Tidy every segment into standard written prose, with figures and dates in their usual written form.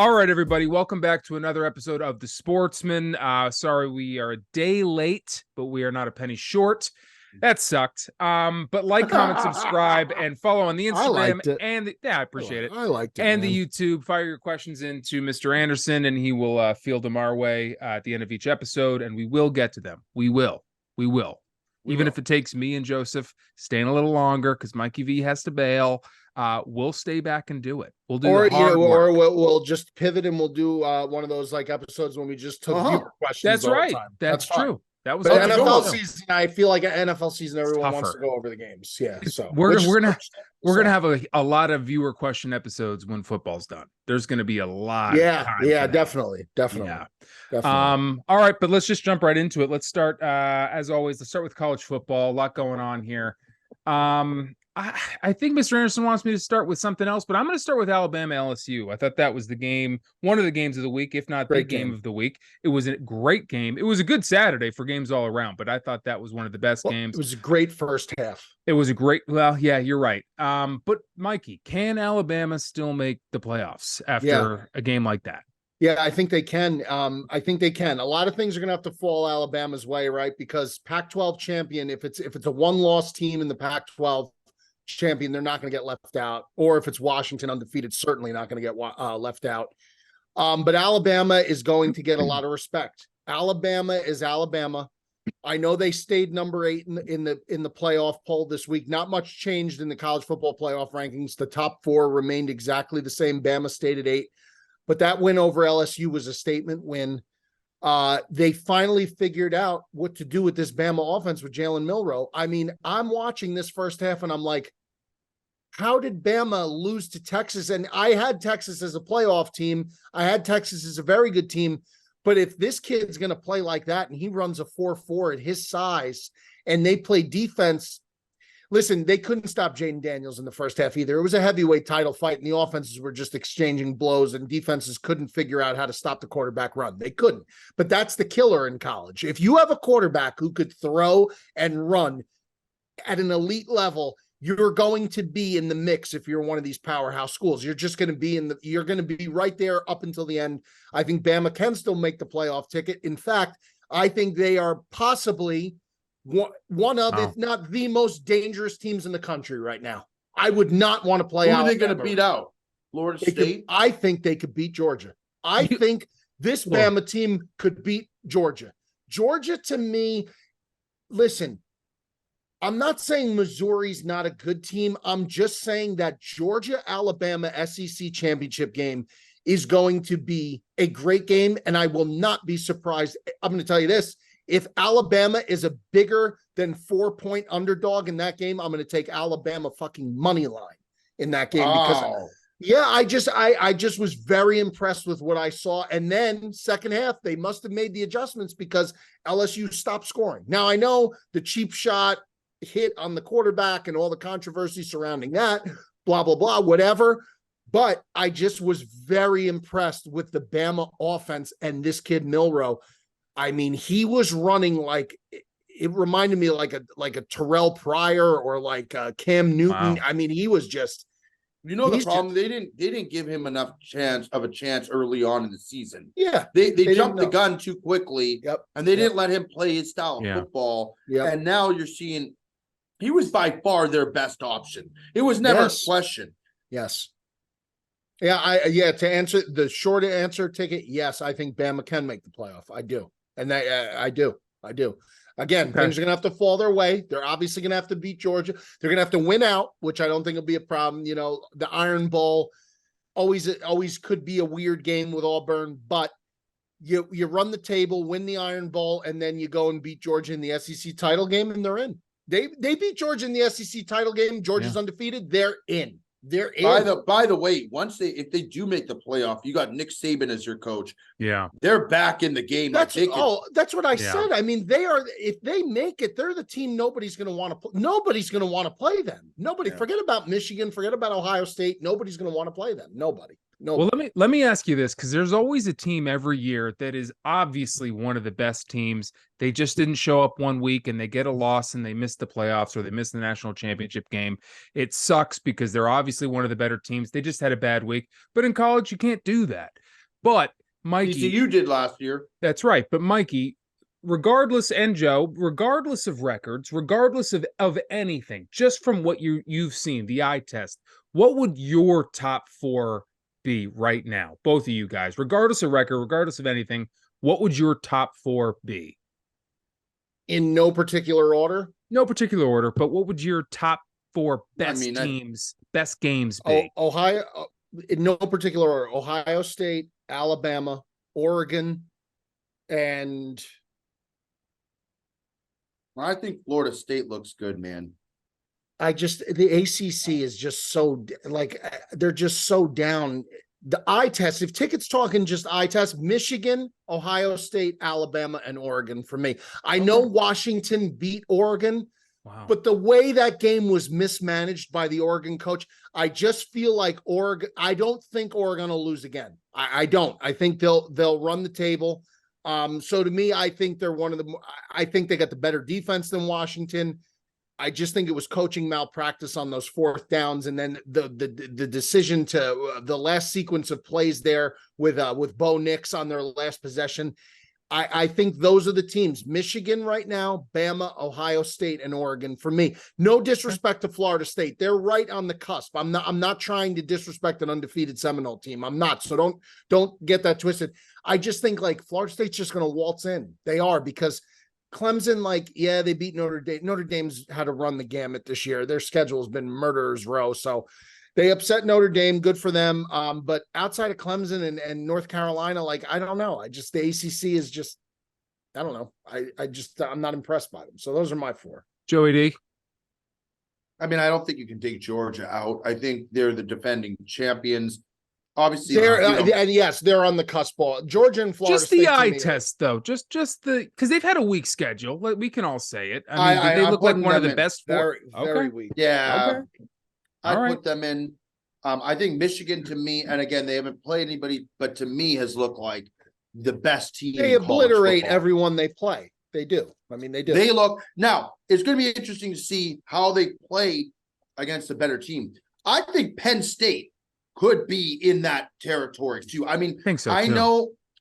All right, everybody, welcome back to another episode of the Sportsmen. Sorry, we are a day late, but we are not a penny short. That sucked. But like, comment, subscribe, and follow on the Instagram I appreciate it. I liked it, and man. the YouTube. Fire your questions into Mr. Anderson, and he will field them our way at the end of each episode, and we will get to them. We will. Even if it takes me and Joseph staying a little longer because Mikey V has to bail. We'll stay back and do it. We'll do or we'll just pivot and we'll do one of those like episodes when we just took viewer questions. That's right. That's true. Fine. That was but NFL season. I feel like an NFL season, everyone wants to go over the games. Yeah, so we're gonna have a lot of viewer question episodes when football's done. There's gonna be a lot. Yeah, definitely. Yeah. All right, but let's just jump right into it. Let's start as always. Let's start with college football. A lot going on here. I think Mr. Anderson wants me to start with something else, but I'm going to start with Alabama LSU. I thought that was the game, one of the games of the week, if not the game of the week. It was a great game. It was a good Saturday for games all around, but I thought that was one of the best games. It was a great first half. It was a great, well, yeah, you're right. But Mikey, can Alabama still make the playoffs after a game like that? Yeah, I think they can. I think they can. A lot of things are going to have to fall Alabama's way, right? Because Pac-12 champion, if it's a one-loss team in the Pac-12 champion, they're not going to get left out. Or if it's Washington undefeated, certainly not going to get left out. But Alabama is going to get a lot of respect. Alabama is Alabama. I know they stayed number 8 in the playoff poll this week. Not much changed in the college football playoff rankings. The top 4 remained exactly the same. Bama stayed at 8. But that win over LSU was a statement win. They finally figured out what to do with this Bama offense with Jalen Milroe. I mean, I'm watching this first half and I'm like, how did Bama lose to Texas? And I had Texas as a playoff team. I had Texas as a very good team. But if this kid's going to play like that and he runs a 4.4 at his size and they play defense, listen, they couldn't stop Jaden Daniels in the first half either. It was a heavyweight title fight, and the offenses were just exchanging blows, and defenses couldn't figure out how to stop the quarterback run. They couldn't. But that's the killer in college. If you have a quarterback who could throw and run at an elite level, you're going to be in the mix if you're one of these powerhouse schools. You're just going to be you're going to be right there up until the end. I think Bama can still make the playoff ticket. In fact, I think they are possibly one of, if not the most dangerous teams in the country right now. I would not want to play out. Who are they going to beat out? Florida State? I think they could beat Georgia. I think this Bama team could beat Georgia. Georgia, to me, listen, I'm not saying Missouri's not a good team. I'm just saying that Georgia-Alabama SEC championship game is going to be a great game, and I will not be surprised. I'm going to tell you this. If Alabama is a bigger than 4-point underdog in that game, I'm going to take Alabama fucking money line in that game because I just was very impressed with what I saw. And then second half, they must have made the adjustments because LSU stopped scoring. Now I know the cheap shot hit on the quarterback and all the controversy surrounding that, blah, blah, blah, whatever. But I just was very impressed with the Bama offense and this kid Milroe. I mean, he was running like it reminded me like a Terrell Pryor or like Cam Newton. Wow. I mean, he was just. You know the problem, they didn't give him enough chance early on in the season. Yeah, they jumped the gun too quickly. Yep, and they didn't let him play his style of football. Yep. And now you're seeing he was by far their best option. It was never a question. Yes. Yeah, to answer the short answer ticket, yes, I think Bama can make the playoff. I do. And I do. Again, things are going to have to fall their way. They're obviously going to have to beat Georgia. They're going to have to win out, which I don't think will be a problem. You know, the Iron Bowl always could be a weird game with Auburn, but you run the table, win the Iron Bowl, and then you go and beat Georgia in the SEC title game, and they're in. They beat Georgia in the SEC title game. Georgia's undefeated. They're in. They're in. By the way, if they do make the playoff, you got Nick Saban as your coach. Yeah, they're back in the game. That's what I said. I mean, they are. If they make it, they're the team. Nobody's going to want to. Nobody's going to want to play them. Nobody. Yeah. Forget about Michigan. Forget about Ohio State. Nobody's going to want to play them. Nobody. Well, let me ask you this, because there's always a team every year that is obviously one of the best teams. They just didn't show up one week and they get a loss and they miss the playoffs or they miss the national championship game. It sucks because they're obviously one of the better teams. They just had a bad week. But in college, you can't do that. But Mikey, TCU did last year. That's right. But Mikey, regardless, and Joe, regardless of records, regardless of anything, just from what you've seen, the eye test, what would your top 4 be right now? Both of you guys, regardless of record, regardless of anything, what would your top 4 be? In no particular order? No particular order, but what would your top 4 best teams, best games be? Ohio, in no particular order, Ohio State, Alabama, Oregon, and I think Florida State looks good, man. The ACC is just so, like, they're just so down. The eye test, if tickets talking just eye test, Michigan, Ohio State, Alabama, and Oregon for me. I know Washington beat Oregon, but the way that game was mismanaged by the Oregon coach, I just feel like Oregon, I don't think Oregon will lose again. I don't. I think they'll run the table. So to me, I think they're I think they got the better defense than Washington. I just think it was coaching malpractice on those 4th downs, and then the decision to the last sequence of plays there with Bo Nix on their last possession. I think those are the teams: Michigan right now, Bama, Ohio State, and Oregon for me. No disrespect to Florida State; they're right on the cusp. I'm not trying to disrespect an undefeated Seminole team. I'm not. So don't get that twisted. I just think like Florida State's just going to waltz in. They are, because Clemson, they beat Notre Dame. Notre Dame's had to run the gamut this year. Their schedule has been murderer's row. So they upset Notre Dame. Good for them. But outside of Clemson and North Carolina, I don't know. The ACC is just, I don't know. I'm not impressed by them. So those are my 4. Joey D. I mean, I don't think you can take Georgia out. I think they're the defending champions. Obviously, and yes, they're on the cusp. Georgia and Florida. Just the eye test, though. Just because they've had a weak schedule. We can all say it. I mean, they look like one of the best. Very weak. Yeah, okay. I put them in. I think Michigan, to me, and again, they haven't played anybody, but to me, has looked like the best team. They obliterate everyone they play. They do. I mean, they do. They look now. It's going to be interesting to see how they play against a better team. I think Penn State could be in that territory too. I mean,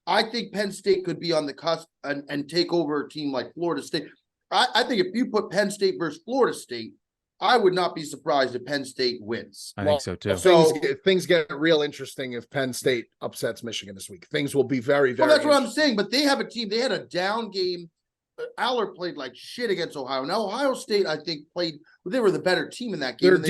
I think Penn State could be on the cusp and take over a team like Florida State. I think if you put Penn State versus Florida State, I would not be surprised if Penn State wins. I think so too. So things get real interesting if Penn State upsets Michigan this week. Things will be very, very. Well, that's what I'm saying. But they have a team. They had a down game. Aller played like shit against Ohio. Now Ohio State, I think, they were the better team in that game.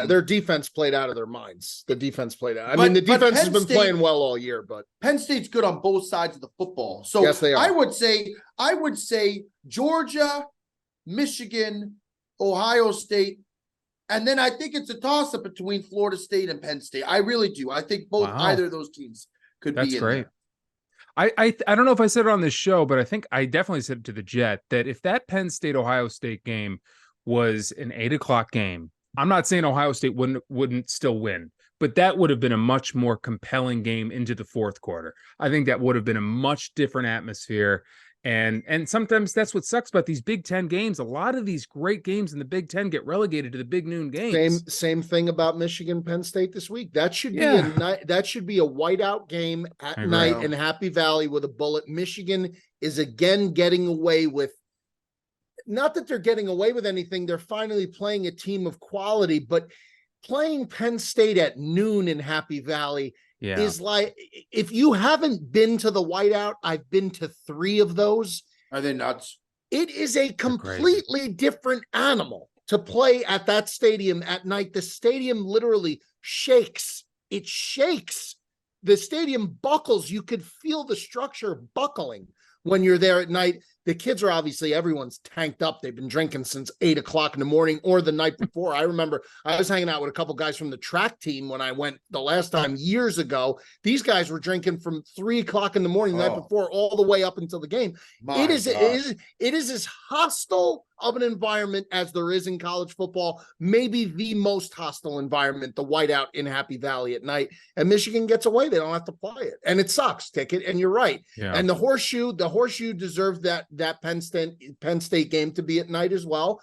Their defense played out of their minds. The defense played out. I mean, the defense has been playing well all year, but Penn State's good on both sides of the football. So yes, they are. I would say Georgia, Michigan, Ohio State, and then I think it's a toss-up between Florida State and Penn State. I really do. I think either of those teams could be in great. There. I don't know if I said it on this show, but I think I definitely said it to the Jet that if that Penn State Ohio State game was an 8:00 game, I'm not saying Ohio State wouldn't still win, but that would have been a much more compelling game into the 4th quarter. I think that would have been a much different atmosphere. And sometimes that's what sucks about these Big Ten games. A lot of these great games in the Big Ten get relegated to the big noon games. Same thing about Michigan Penn State this week. That should be a whiteout game at night in Happy Valley with a bullet. Michigan is again getting away with, not that they're getting away with anything. They're finally playing a team of quality, but playing Penn State at noon in Happy Valley is like, if you haven't been to the whiteout, I've been to 3 of those. Are they nuts? It is a completely different animal to play at that stadium at night. The stadium literally shakes. It shakes. The stadium buckles. You could feel the structure buckling when you're there at night. The kids are everyone's tanked up. They've been drinking since 8:00 in the morning or the night before. I remember I was hanging out with a couple guys from the track team when I went the last time years ago. These guys were drinking from 3:00 in the morning the night before all the way up until the game. It is as hostile of an environment as there is in college football, maybe the most hostile environment, the whiteout in Happy Valley at night. And Michigan gets away. They don't have to play it. And it sucks, Ticket. And you're right. Yeah. And the horseshoe deserved that Penn State game to be at night as well.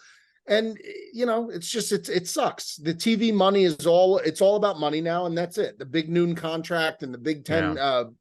And it sucks. The TV money it's all about money now, and that's it. The Big Noon contract and the Big Ten,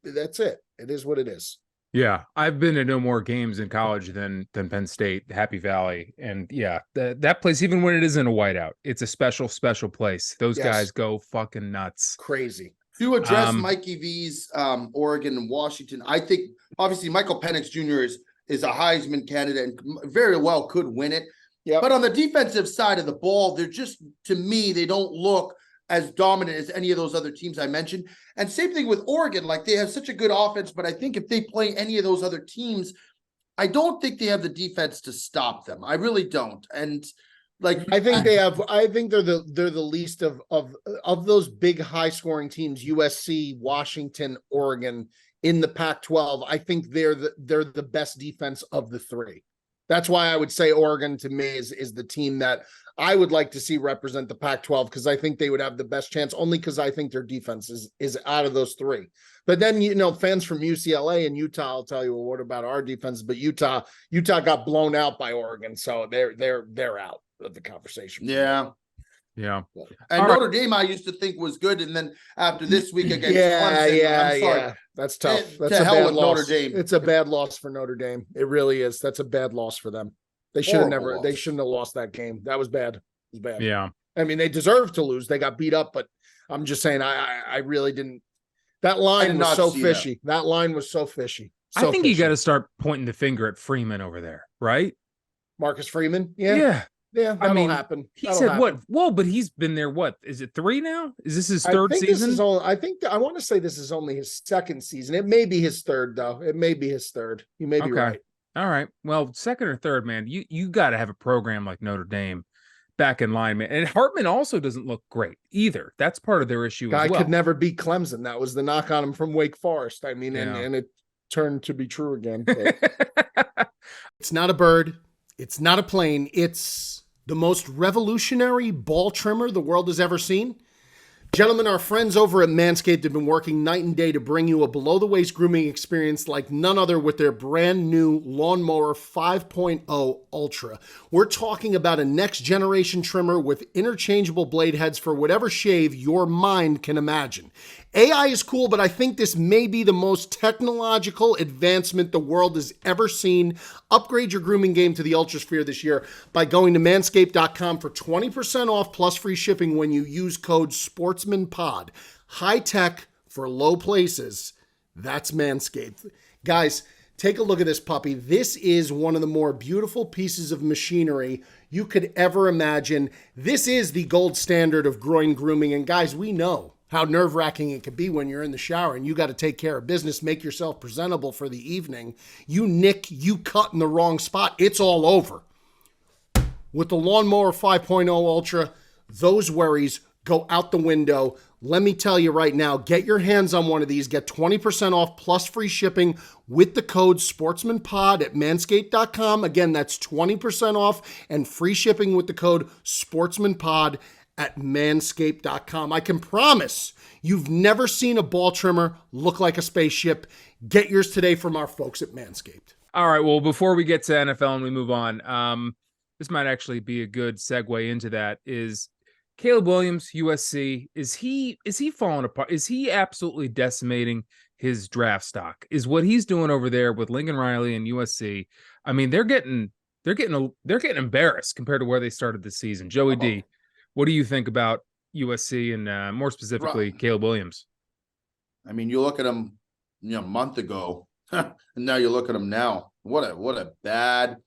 that's it. It is what it is. Yeah, I've been to no more games in college than Penn State, Happy Valley, and that place, even when it isn't a whiteout, it's a special place. Those guys go fucking nuts, crazy. To address Mikey V's Oregon and Washington, I think obviously Michael Penix Jr. is a Heisman candidate and very well could win it. Yeah, but on the defensive side of the ball, they're just, to me, they don't look as dominant as any of those other teams I mentioned. And same thing with Oregon. Like, they have such a good offense, but I think if they play any of those other teams, I don't think they have the defense to stop them. I really don't. And I think they're the least of those big high scoring teams, USC, Washington, Oregon in the Pac-12. I think they're the best defense of the three. That's why I would say Oregon to me is the team that I would like to see represent the Pac-12, because I think they would have the best chance, only because I think their defense is out of those three. But then, fans from UCLA and Utah will tell you, well, what about our defense? But Utah got blown out by Oregon, so they're out of the conversation. Yeah. Yeah. And Notre Dame, I used to think was good. And then after this week against Clemson, I'm sorry. That's tough. That's a bad loss. Notre Dame. It's a bad loss for Notre Dame. It really is. That's a bad loss for them. They shouldn't have lost that game. That was bad. It was bad. Yeah. I mean, they deserved to lose. They got beat up, but I'm just saying, I really didn't. That line was so fishy. That line was so fishy. I think you got to start pointing the finger at Freeman over there, right? Marcus Freeman? Yeah. Yeah, that'll happen. He said what? Well, but he's been there, what? Is it 3 now? Is this his third season? I want to say this is only his second season. It may be his third, though. It may be his third. You may be right. All right. Well, second or third, man, you got to have a program like Notre Dame back in line, man. And Hartman also doesn't look great either. That's part of their issue as well. Guy could never beat Clemson. That was the knock on him from Wake Forest. I mean, and it turned to be true again. It's not a bird. It's not a plane. It's the most revolutionary ball trimmer the world has ever seen. Gentlemen, our friends over at Manscaped have been working night and day to bring you a below-the-waist grooming experience like none other with their brand new Lawnmower 5.0 Ultra. We're talking about a next-generation trimmer with interchangeable blade heads for whatever shave your mind can imagine. AI is cool, but I think this may be the most technological advancement the world has ever seen. Upgrade your grooming game to the Ultrasphere this year by going to manscaped.com for 20% off plus free shipping when you use code SportsmanPod. High tech for low places. That's Manscaped. Guys, take a look at this puppy. This is one of the more beautiful pieces of machinery you could ever imagine. This is the gold standard of groin grooming. And guys, we know how nerve-wracking it can be when you're in the shower and you got to take care of business, make yourself presentable for the evening. You cut in the wrong spot, it's all over. With the Lawnmower 5.0 Ultra, those worries go out the window. Let me tell you right now, get your hands on one of these. Get 20% off plus free shipping with the code SportsmanPod at manscaped.com. Again, that's 20% off and free shipping with the code SportsmanPod at manscaped.com. I can promise you've never seen a ball trimmer look like a spaceship. Get yours today from our folks at Manscaped. All right. Well, before we get to NFL and we move on, this might actually be a good segue into that. Is Caleb Williams, USC, is he falling apart? Is he absolutely decimating his draft stock? Is what he's doing over there with Lincoln Riley and USC? I mean, they're getting embarrassed compared to where they started the season. Joey D, what do you think about USC and more specifically Caleb Williams? I mean, you look at him, a month ago, and now you look at him now. What a bad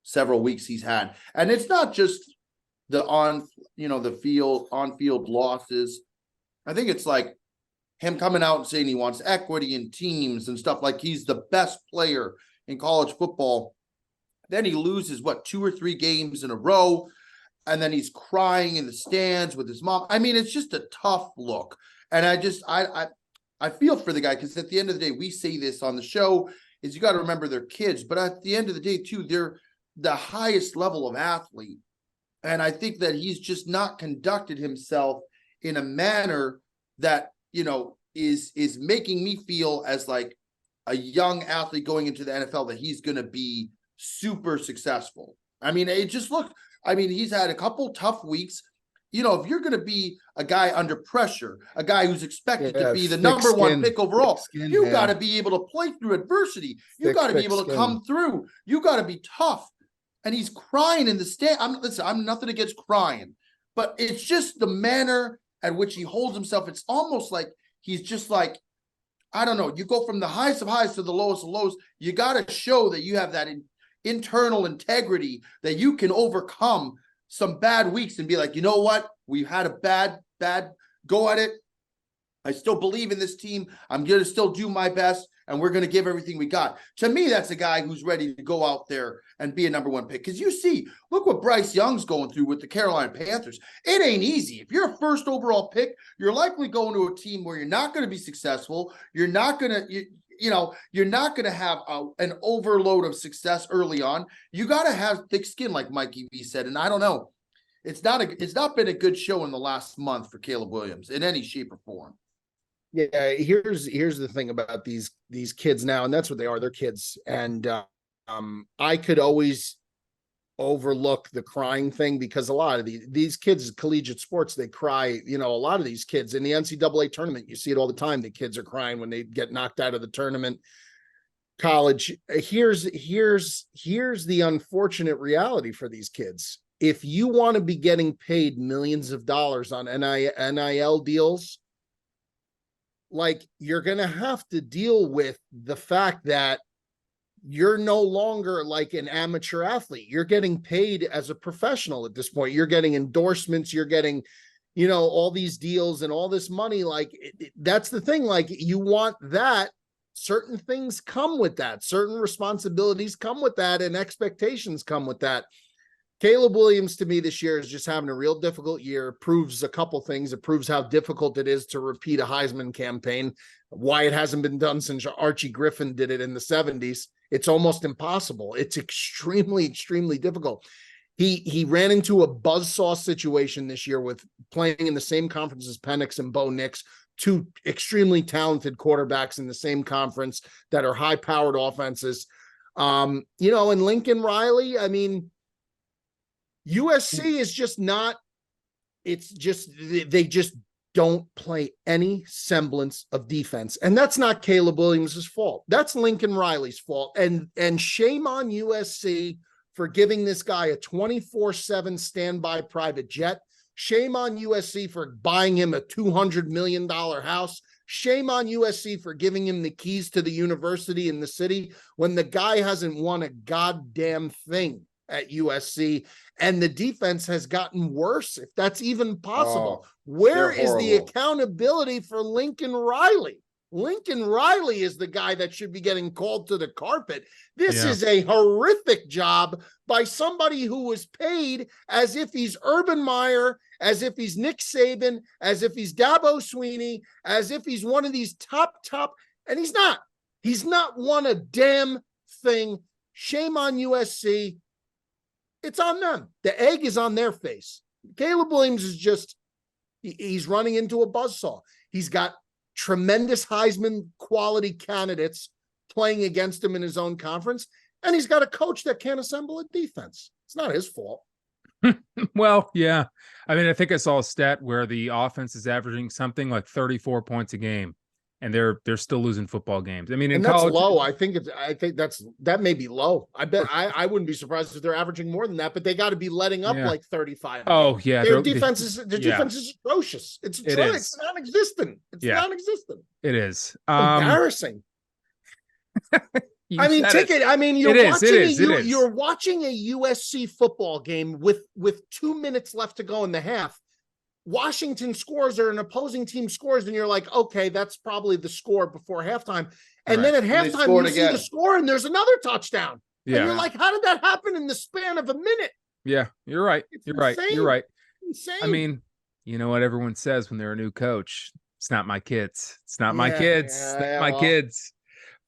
several weeks he's had, and it's not just the on-field losses. I think it's like him coming out and saying he wants equity in teams and stuff, like he's the best player in college football. Then he loses 2 or 3 games in a row. And then he's crying in the stands with his mom. I mean, it's just a tough look. And I feel for the guy, because at the end of the day, we say this on the show, is you got to remember they're kids. But at the end of the day, too, they're the highest level of athlete. And I think that he's just not conducted himself in a manner that, is making me feel as like a young athlete going into the NFL that he's going to be super successful. I mean, it just looked, I mean, he's had a couple tough weeks. You know, if you're going to be a guy under pressure, a guy who's expected to be the number one pick overall, you got to be able to play through adversity. You got to be able to come through. You got to be tough. And he's crying in the stand. I'm nothing against crying, but it's just the manner at which he holds himself. It's almost like he's just like, I don't know. You go from the highest of highs to the lowest of lows. You got to show that you have that internal integrity, that you can overcome some bad weeks and be like, you know what? We've had a bad go at it. I still believe in this team. I'm going to still do my best, and we're going to give everything we got. To me, that's a guy who's ready to go out there and be a number one pick. Because you see, look what Bryce Young's going through with the Carolina Panthers. It ain't easy. If you're a first overall pick, you're likely going to a team where you're not going to be successful. You're not going to, you're not going to have an overload of success early on. You got to have thick skin, like Mikey V said. And I don't know. It's not been a good show in the last month for Caleb Williams in any shape or form. Yeah, here's the thing about these kids now, and that's what they are. They're kids. And I could always overlook the crying thing because a lot of these kids, collegiate sports, they cry. You know, a lot of these kids in the NCAA tournament, you see it all the time. The kids are crying when they get knocked out of the tournament. College, here's the unfortunate reality for these kids. If you want to be getting paid millions of dollars on NIL deals, like, you're going to have to deal with the fact that you're no longer like an amateur athlete. You're getting paid as a professional at this point. You're getting endorsements. You're getting, all these deals and all this money. Like, that's the thing. Like, you want that. Certain things come with that. Certain responsibilities come with that, and expectations come with that. Caleb Williams, to me, this year is just having a real difficult year. It proves a couple things. It proves how difficult it is to repeat a Heisman campaign, why it hasn't been done since Archie Griffin did it in the 70s. It's almost impossible. It's extremely, extremely difficult. He ran into a buzzsaw situation this year with playing in the same conference as Penix and Bo Nix, two extremely talented quarterbacks in the same conference that are high-powered offenses. And Lincoln Riley, I mean, USC is just not, they just don't play any semblance of defense. And that's not Caleb Williams' fault. That's Lincoln Riley's fault. And shame on USC for giving this guy a 24/7 standby private jet. Shame on USC for buying him a $200 million house. Shame on USC for giving him the keys to the university in the city when the guy hasn't won a goddamn thing at USC, and the defense has gotten worse, if that's even possible. Where is the accountability for Lincoln Riley? Lincoln Riley is the guy that should be getting called to the carpet. This is a horrific job by somebody who was paid as if he's Urban Meyer, as if he's Nick Saban, as if he's Dabo Swinney, as if he's one of these top, and he's not. He's not won a damn thing. Shame on USC. It's on them. The egg is on their face. Caleb Williams is just, he's running into a buzzsaw. He's got tremendous Heisman quality candidates playing against him in his own conference, and he's got a coach that can't assemble a defense. It's not his fault. Well, yeah. I mean, I think I saw a stat where the offense is averaging something like 34 points a game, and they're still losing football games. I mean, in college, that's low. I think that may be low. I bet I wouldn't be surprised if they're averaging more than that, but they got to be letting up like 35. Oh yeah. Their defense is atrocious. It's non-existent. It's non-existent. It is embarrassing. You're watching a USC football game with 2 minutes left to go in the half. Washington scores or an opposing team scores, and you're like, okay, that's probably the score before halftime. And then at halftime, you see the score, and there's another touchdown. Yeah. And you're like, how did that happen in the span of a minute? Yeah, you're right. You're right. Insane. I mean, you know what everyone says when they're a new coach? It's not my kids. It's not my kids. My kids.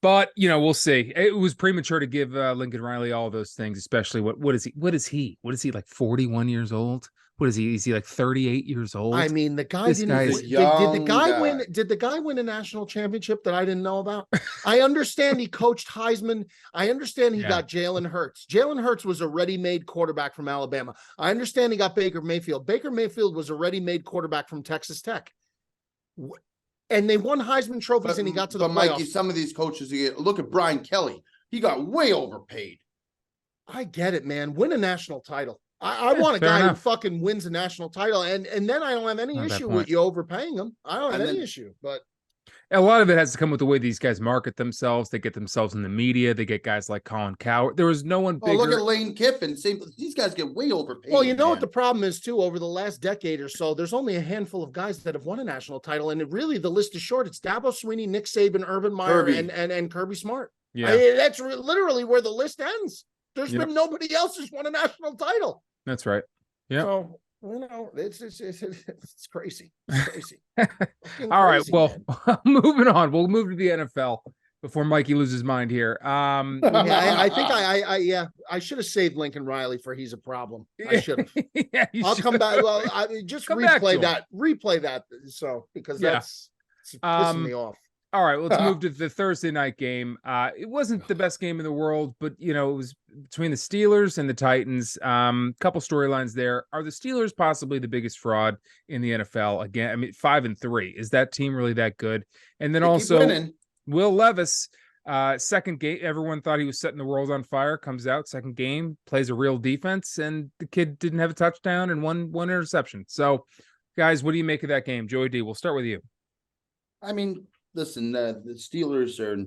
But, we'll see. It was premature to give Lincoln Riley all those things, especially what is he? What is he, like 41 years old? what is he? Is he like 38 years old? I mean, the guy This didn't. guy is Did the guy win? Did the guy win a national championship that I didn't know about? I understand he coached Heisman. I understand he got Jalen Hurts. Jalen Hurts was a ready-made quarterback from Alabama. I understand he got Baker Mayfield. Baker Mayfield was a ready-made quarterback from Texas Tech. And they won Heisman trophies, and he got to the playoffs. Mikey, some of these coaches, look at Brian Kelly. He got way overpaid. I get it, man. Win a national title. I want a guy who fucking wins a national title, and then I don't have any issue with you overpaying him. I don't have any issue, but a lot of it has to come with the way these guys market themselves. They get themselves in the media. They get guys like Colin Cowherd. There was no one bigger. Look at Lane Kiffin. These guys get way overpaid. Well, you know what the problem is too. Over the last decade or so, there's only a handful of guys that have won a national title, and really the list is short. It's Dabo Swinney, Nick Saban, Urban Meyer, and Kirby Smart. Yeah, that's literally where the list ends. There's been nobody else who's won a national title. That's right. Yeah. So, it's crazy. It's crazy. All right. Well, moving on. We'll move to the NFL before Mikey loses his mind here. I think I should have saved Lincoln Riley for He's a Problem. I should have. I'll come back. Well, just replay that. So, because that's pissing me off. All right, let's move to the Thursday night game. It wasn't the best game in the world, but it was between the Steelers and the Titans. Couple storylines there. Are the Steelers possibly the biggest fraud in the NFL? Again, I mean, 5-3. Is that team really that good? And then also Will Levis, second game. Everyone thought he was setting the world on fire. Comes out second game, plays a real defense, and the kid didn't have a touchdown and one interception. So, guys, what do you make of that game? Joey D, we'll start with you. I mean, listen, the Steelers are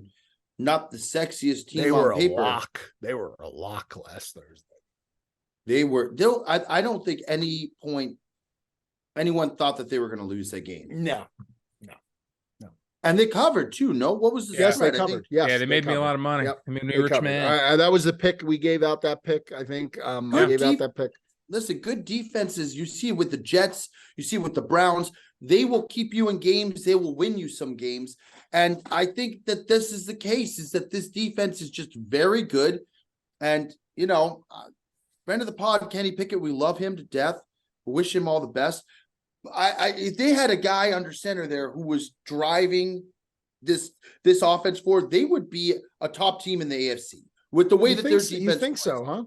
not the sexiest team on paper. They were a lock last Thursday. They were. I don't think any point anyone thought that they were going to lose that game. No. And they covered too. No, what was the yes? They covered. Yes, they made me a lot of money. Yep. I mean, rich man. That was the pick we gave out. That pick, I think. I gave out that pick. Listen, good defenses. You see it with the Jets. You see it with the Browns. They will keep you in games. They will win you some games. And I think that this is the case, is that this defense is just very good. And, friend of the pod, Kenny Pickett, we love him to death. We wish him all the best. If they had a guy under center there who was driving this offense forward, they would be a top team in the AFC with the way that their defense. You think so, huh?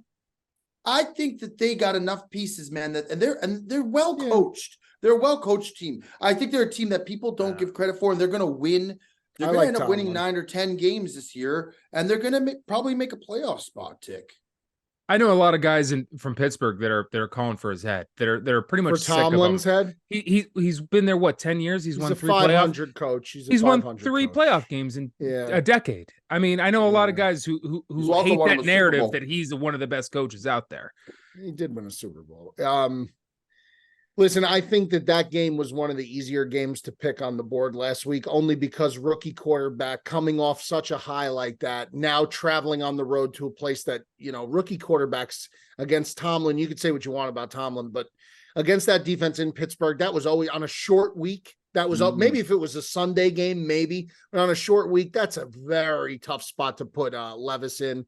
I think that they got enough pieces, man, and they're well coached. They're a well-coached team. I think they're a team that people don't give credit for, and they're going to win. They're going to end up winning 9 or 10 games this year, and they're going to probably make a playoff spot, Tick. I know a lot of guys from Pittsburgh that are calling for his head. That are pretty much sick Tomlin's of him. Head. He's been there 10 years. He's won 3 500 coach. He's won 3 playoff games in a decade. I mean, I know a lot of guys who hate that narrative that he's one of the best coaches out there. He did win a Super Bowl. Listen, I think that game was one of the easier games to pick on the board last week, only because rookie quarterback coming off such a high like that, now traveling on the road to a place that, rookie quarterbacks against Tomlin, you could say what you want about Tomlin, but against that defense in Pittsburgh, that was always on a short week. That was up. Maybe if it was a Sunday game, maybe, but on a short week, that's a very tough spot to put Levis in.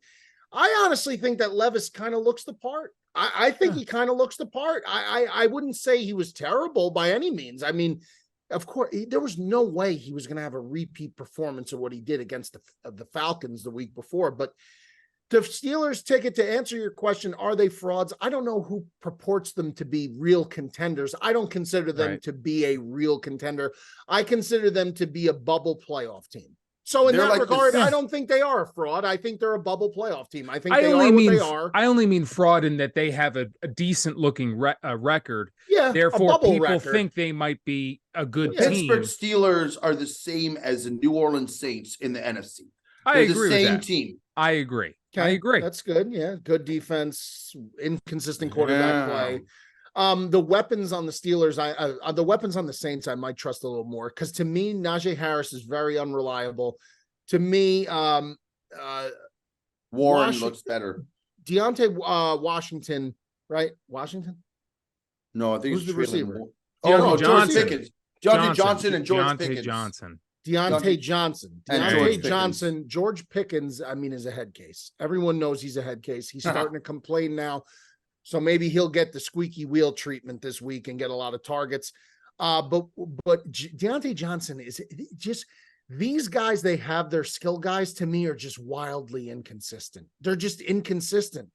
I honestly think that Levis kind of looks the part. I think he kind of looks the part. I wouldn't say he was terrible by any means. I mean, of course, there was no way he was going to have a repeat performance of what he did against the Falcons the week before. But the Steelers' ticket, to answer your question, are they frauds? I don't know who purports them to be real contenders. I don't consider them to be a real contender. I consider them to be a bubble playoff team. So in that regard, I don't think they are a fraud. I think they're a bubble playoff team. I think they are. I only mean fraud in that they have a decent looking record. Yeah. Therefore, people think they might be a good team. Pittsburgh Steelers are the same as the New Orleans Saints in the NFC. I agree the same team. I agree. Okay. I agree. That's good. Yeah. Good defense, inconsistent quarterback play. The weapons on the Steelers, the weapons on the Saints, I might trust a little more, because to me, Najee Harris is very unreliable. To me, Warren looks better. Deontay Washington, right? Washington? No, I think who's the receiver? George Pickens. Johnson and George Pickens. Deontay Johnson, George Pickens, I mean, is a head case. Everyone knows he's a head case. He's starting to complain now. So maybe he'll get the squeaky wheel treatment this week and get a lot of targets. But Deontay Johnson is just, these guys, they have their skill guys, to me, are just wildly inconsistent. They're just inconsistent.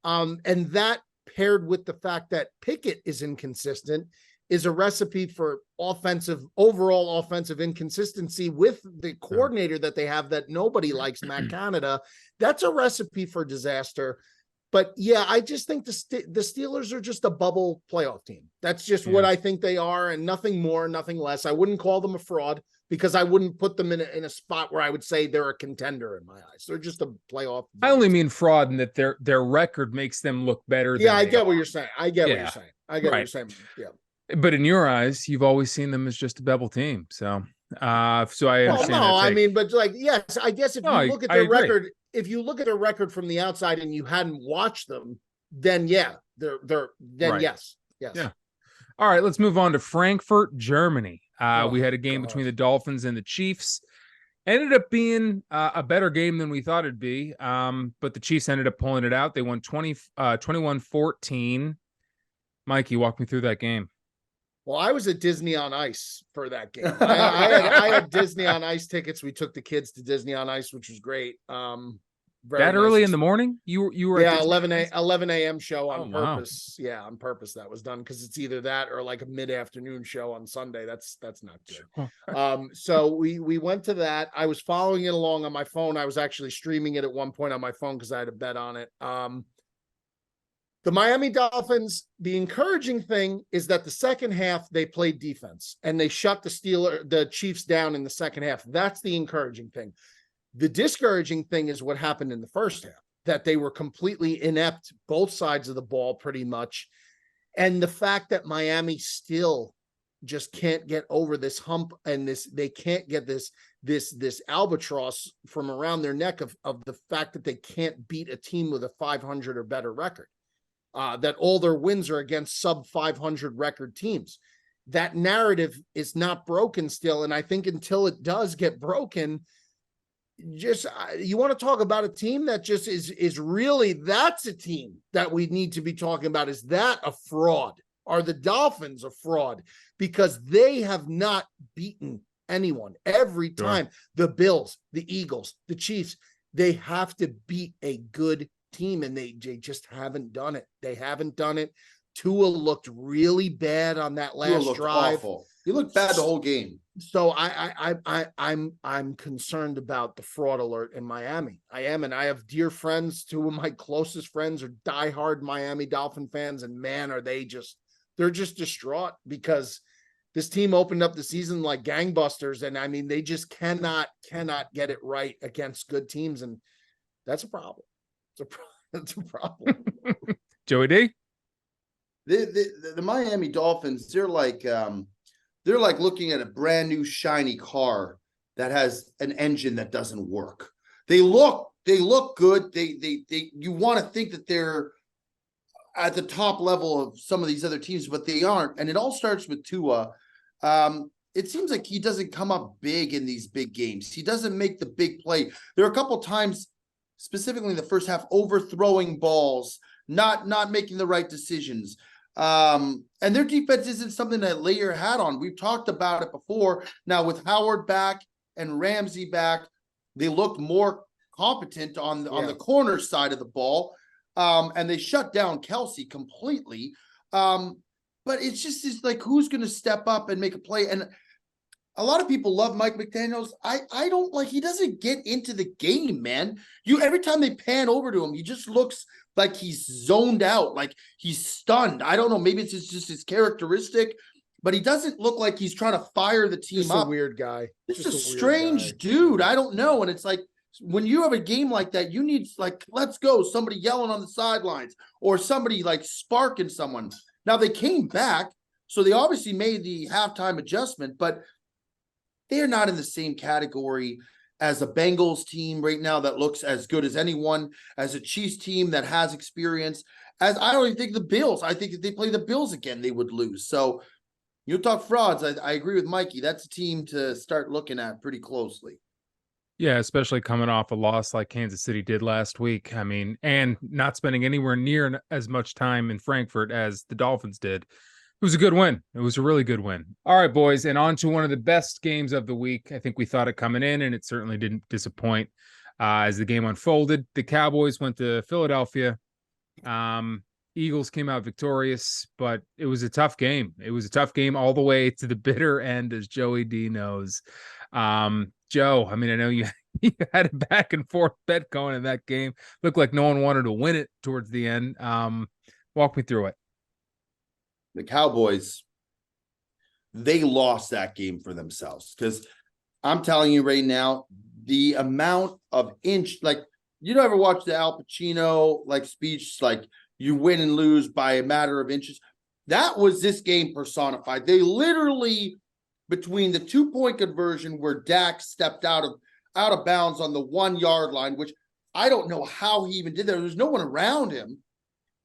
And that paired with the fact that Pickett is inconsistent is a recipe for overall offensive inconsistency with the coordinator that they have that nobody likes, Matt Canada. That's a recipe for disaster. But yeah, I just think the Steelers are just a bubble playoff team. That's just what I think they are, and nothing more, nothing less. I wouldn't call them a fraud, because I wouldn't put them in a spot where I would say they're a contender in my eyes. They're just a playoff. I only mean fraud in that their record makes them look better. Yeah, I get what you're saying. I get what you're saying. What you're saying. Yeah. But in your eyes, you've always seen them as just a bubble team. So I understand. No, I mean, but like, yes, I guess if you look at their record, if you look at their record from the outside and you hadn't watched them, then yes. Yeah. All right, let's move on to Frankfurt, Germany. We had a game between the Dolphins and the Chiefs. Ended up being a better game than we thought it'd be, but the Chiefs ended up pulling it out. They won 21-14. Mikey, walk me through that game. Well, I was at Disney on Ice for that game. I had Disney on Ice tickets. We took the kids to Disney on Ice, which was great. That early in the morning? You were at 11 a.m. show on purpose. Wow. Yeah, on purpose that was done, because it's either that or like a mid-afternoon show on Sunday. That's not good. So we went to that. I was following it along on my phone. I was actually streaming it at one point on my phone because I had a bet on it. The Miami Dolphins, the encouraging thing is that the second half they played defense and they shut the Chiefs down in the second half. That's the encouraging thing. The discouraging thing is what happened in the first half, that they were completely inept, both sides of the ball pretty much. And the fact that Miami still just can't get over this hump, and they can't get this albatross from around their neck of the fact that they can't beat a team with a 500 or better record. That all their wins are against sub 500 record teams. That narrative is not broken still. And I think until it does get broken, just you want to talk about a team that just is really, that's a team that we need to be talking about. Is that a fraud? Are the Dolphins a fraud? Because they have not beaten anyone. Every time the Bills, the Eagles, the Chiefs, they have to beat a good team, and they just haven't done it. They haven't done it. Tua looked really bad on that last drive. Awful. He looked bad the whole game. So I'm concerned about the fraud alert in Miami. I am, and I have dear friends. Two of my closest friends are diehard Miami Dolphin fans, and man, they're just distraught because this team opened up the season like gangbusters, and I mean they just cannot get it right against good teams, and that's a problem. It's a problem. Joey D. The Miami Dolphins, they're like looking at a brand new shiny car that has an engine that doesn't work. They look good. They you want to think that they're at the top level of some of these other teams, but they aren't. And it all starts with Tua. It seems like he doesn't come up big in these big games. He doesn't make the big play. There are a couple times, specifically in the first half, overthrowing balls, not making the right decisions. And their defense isn't something to lay your hat on. We've talked about it before. Now with Howard back and Ramsey back, they looked more competent on the corner side of the ball. And they shut down Kelsey completely. But it's like, who's going to step up and make a play? And a lot of people love Mike McDaniels. I don't like, he doesn't get into the game, man. Every time they pan over to him, he just looks like he's zoned out, like he's stunned. I don't know, maybe it's just his characteristic, but he doesn't look like he's trying to fire the team up. A weird guy. Just a strange dude. I don't know. And it's like, when you have a game like that, you need, like, let's go, somebody yelling on the sidelines or somebody like sparking someone. Now they came back, so they obviously made the halftime adjustment, but they're not in the same category as a Bengals team right now that looks as good as anyone, as a Chiefs team that has experience. As I don't even think the Bills, I think if they play the Bills again, they would lose. So you talk frauds. I agree with Mikey. That's a team to start looking at pretty closely. Yeah, especially coming off a loss like Kansas City did last week. I mean, and not spending anywhere near as much time in Frankfurt as the Dolphins did. It was a good win. It was a really good win. All right, boys, and on to one of the best games of the week. I think we thought it coming in, and it certainly didn't disappoint as the game unfolded. The Cowboys went to Philadelphia. Eagles came out victorious, but it was a tough game. It was a tough game all the way to the bitter end, as Joey D knows. Joe, I mean, I know you had a back and forth bet going in that game. Looked like no one wanted to win it towards the end. Walk me through it. The Cowboys, they lost that game for themselves, because I'm telling you right now, the amount of like, you don't ever watch the Al Pacino like speech, like you win and lose by a matter of inches. That was this game personified. They literally, between the 2-point conversion where Dak stepped out of bounds on the 1 yard line, which I don't know how he even did that. There's no one around him.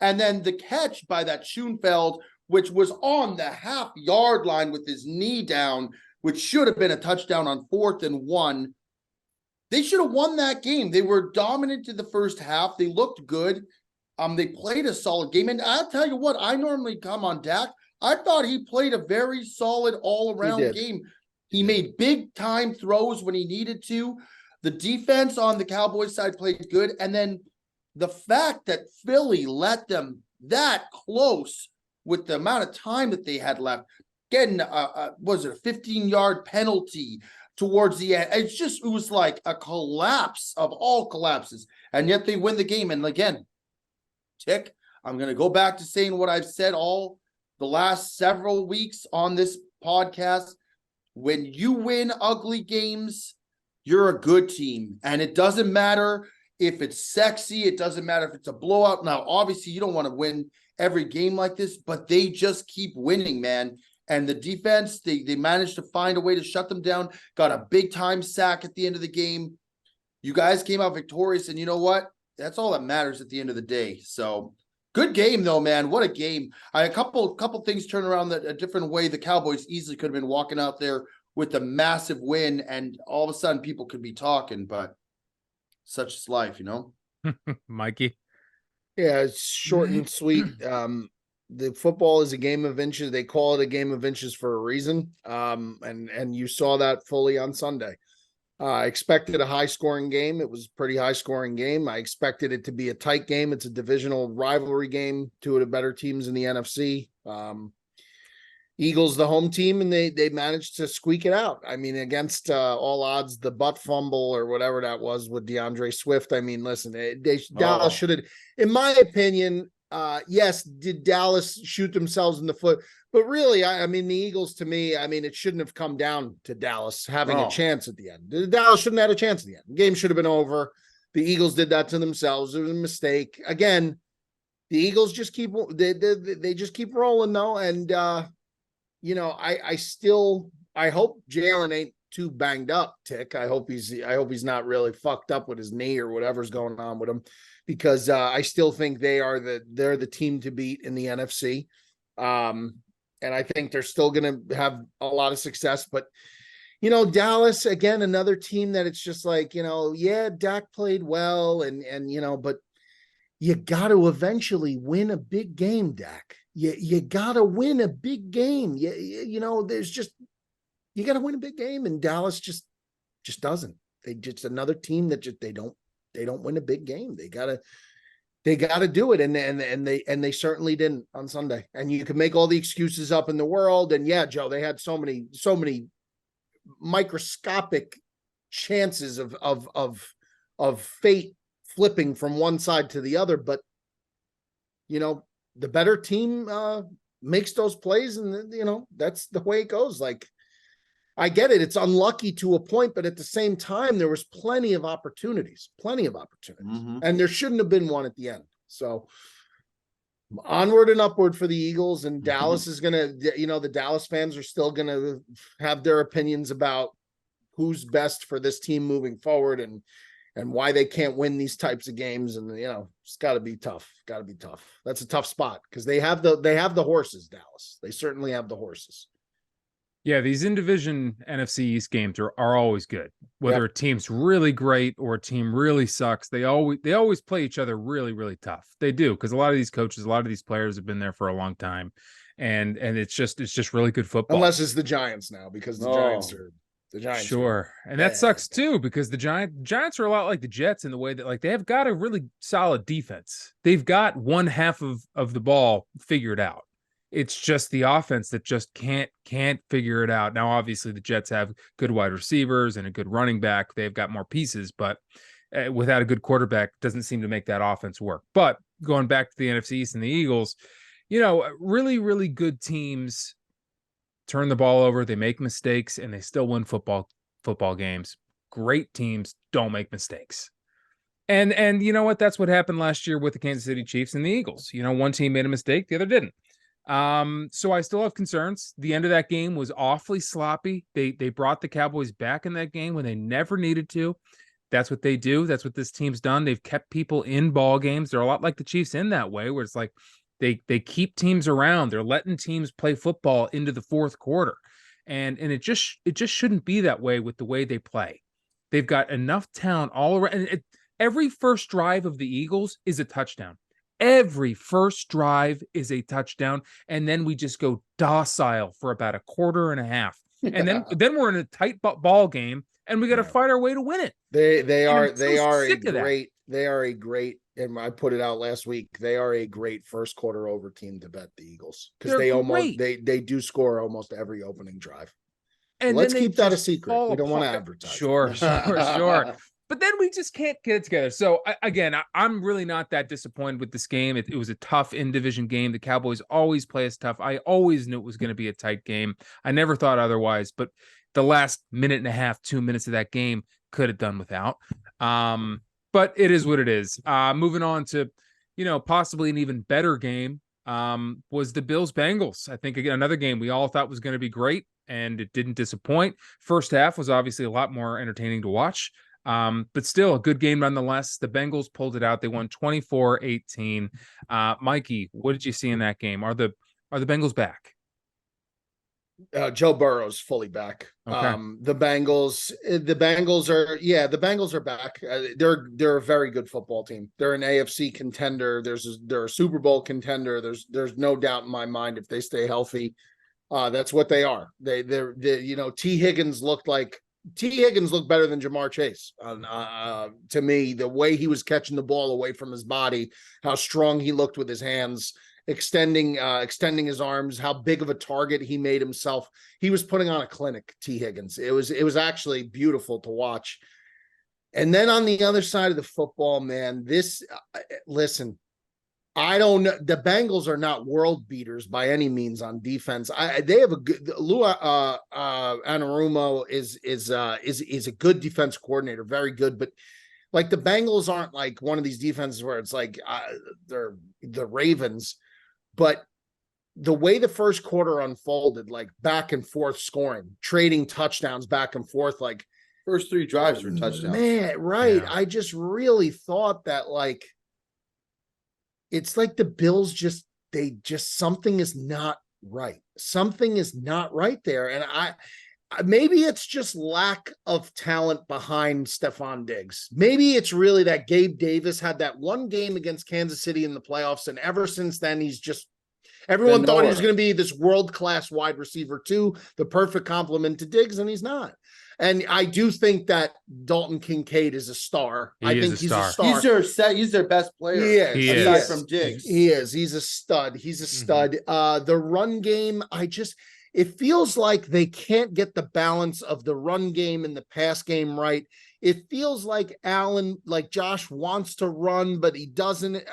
And then the catch by that Schoenfeld, which was on the half-yard line with his knee down, which should have been a touchdown on 4th and 1. They should have won that game. They were dominant in the first half. They looked good. They played a solid game. And I'll tell you what, I normally come on Dak. I thought he played a very solid all-around game. He made big-time throws when he needed to. The defense on the Cowboys side played good. And then the fact that Philly let them that close with the amount of time that they had left, getting was it a 15-yard penalty towards the end? It was like a collapse of all collapses, and yet they win the game. And again, Tick, I'm going to go back to saying what I've said all the last several weeks on this podcast. When you win ugly games, you're a good team, and it doesn't matter if it's sexy. It doesn't matter if it's a blowout. Now, obviously, you don't want to win every game like this, but they just keep winning, man. And the defense, they managed to find a way to shut them down, got a big-time sack at the end of the game. You guys came out victorious, and you know what? That's all that matters at the end of the day. So, good game, though, man. What a game. A couple things turn around a different way. The Cowboys easily could have been walking out there with a massive win, and all of a sudden people could be talking, but such is life, you know? Mikey? Yeah, it's short and sweet. The football is a game of inches. They call it a game of inches for a reason. And you saw that fully on Sunday. I expected a high-scoring game. It was a pretty high-scoring game. I expected it to be a tight game. It's a divisional rivalry game, two of the better teams in the NFC. Eagles, the home team, and they managed to squeak it out. I mean, against all odds, the butt fumble or whatever that was with DeAndre Swift. I mean, listen, Dallas should have, in my opinion, yes, did Dallas shoot themselves in the foot? But really, I mean, the Eagles, to me, I mean, it shouldn't have come down to Dallas having a chance at the end. Dallas shouldn't have had a chance at the end. The game should have been over. The Eagles did that to themselves. It was a mistake. Again, the Eagles just keep they just keep rolling though, and you know, I hope Jalen ain't too banged up, Tick. I hope he's not really fucked up with his knee or whatever's going on with him, because I still think they're the team to beat in the NFC. And I think they're still going to have a lot of success, but you know, Dallas, again, another team that it's just like, you know, yeah, Dak played well and you know, but you got to eventually win a big game, Dak. You got to win a big game. You know, there's just, you got to win a big game, and Dallas just doesn't. They just another team that just they don't win a big game. They got to do it, and they certainly didn't on Sunday. And you can make all the excuses up in the world, and yeah, Joe, they had so many microscopic chances of fate flipping from one side to the other, but you know, the better team makes those plays, and you know, that's the way it goes. Like, I get it, it's unlucky to a point, but at the same time, there was plenty of opportunities, and there shouldn't have been one at the end. So onward and upward for the Eagles, and Dallas is gonna, you know, the Dallas fans are still gonna have their opinions about who's best for this team moving forward, and why they can't win these types of games. And, you know, it's got to be tough. That's a tough spot, because they have the horses, Dallas. They certainly have the horses. Yeah, these in-division NFC East games are always good. Whether a team's really great or a team really sucks, they always play each other really, really tough. They do, because a lot of these coaches, a lot of these players have been there for a long time, and it's just really good football. Unless it's the Giants now, because the Giants are sure, and that sucks too, because the Giants are a lot like the Jets in the way that, like, they have got a really solid defense. They've got one half of the ball figured out. It's just the offense that just can't figure it out. Now, obviously, the Jets have good wide receivers and a good running back. They've got more pieces, but without a good quarterback, doesn't seem to make that offense work. But going back to the NFC East and the Eagles, really, really good teams turn the ball over. They make mistakes, and they still win football games. Great teams don't make mistakes. And you know what? That's what happened last year with the Kansas City Chiefs and the Eagles. One team made a mistake, the other didn't. So I still have concerns. The end of that game was awfully sloppy. They brought the Cowboys back in that game when they never needed to. That's what they do. That's what this team's done. They've kept people in ball games. They're a lot like the Chiefs in that way, where it's like they keep teams around. They're letting teams play football into the fourth quarter. And it just shouldn't be that way with the way they play. They've got enough talent all around. Every first drive of the Eagles is a touchdown. Every first drive is a touchdown, and then we just go docile for about a quarter and a half, and then we're in a tight ball game, and we got to fight our way to win it. They are a great, and I put it out last week. They are a great first quarter over team to bet the Eagles, because they do score almost every opening drive. And let's keep that a secret. We don't want to advertise. Sure. But then we just can't get it together. So, again, I'm really not that disappointed with this game. It was a tough in-division game. The Cowboys always play us tough. I always knew it was going to be a tight game. I never thought otherwise. But the last minute and a half, 2 minutes of that game could have done without. But it is what it is. Moving on to, possibly an even better game was the Bills-Bengals. I think, again, another game we all thought was going to be great, and it didn't disappoint. First half was obviously a lot more entertaining to watch. But still a good game nonetheless. The Bengals pulled it out. They won 24-18. Mikey, what did you see in that game? Are the Bengals back? Joe Burrow's fully back. Okay. The Bengals are back. They're a very good football team. They're an AFC contender. They're a Super Bowl contender. There's no doubt in my mind, if they stay healthy, that's what they are. They're T. Higgins looked better than Jamar Chase. To me, the way he was catching the ball away from his body, how strong he looked with his hands, extending his arms, how big of a target he made himself. He was putting on a clinic, T. Higgins. It was actually beautiful to watch. And then on the other side of the football, man, listen, I don't know. The Bengals are not world beaters by any means on defense. They have a good Anarumo is a good defense coordinator, very good. But like, the Bengals aren't like one of these defenses where it's like they're the Ravens. But the way the first quarter unfolded, like back and forth scoring, trading touchdowns back and forth, like first 3 drives were touchdowns. Man, right? Yeah. I just really thought that, like, it's like the Bills something is not right. Something is not right there. And maybe it's just lack of talent behind Stephon Diggs. Maybe it's really that Gabe Davis had that one game against Kansas City in the playoffs, and ever since then, everyone thought he was going to be this world-class wide receiver too, the perfect complement to Diggs, and he's not. And I do think that Dalton Kincaid is a star. I think he's a star. He's their best player. He is. Aside from Diggs. He is. He's a stud. He's a stud. The run game, it feels like they can't get the balance of the run game and the pass game right. It feels like Josh wants to run, but he doesn't.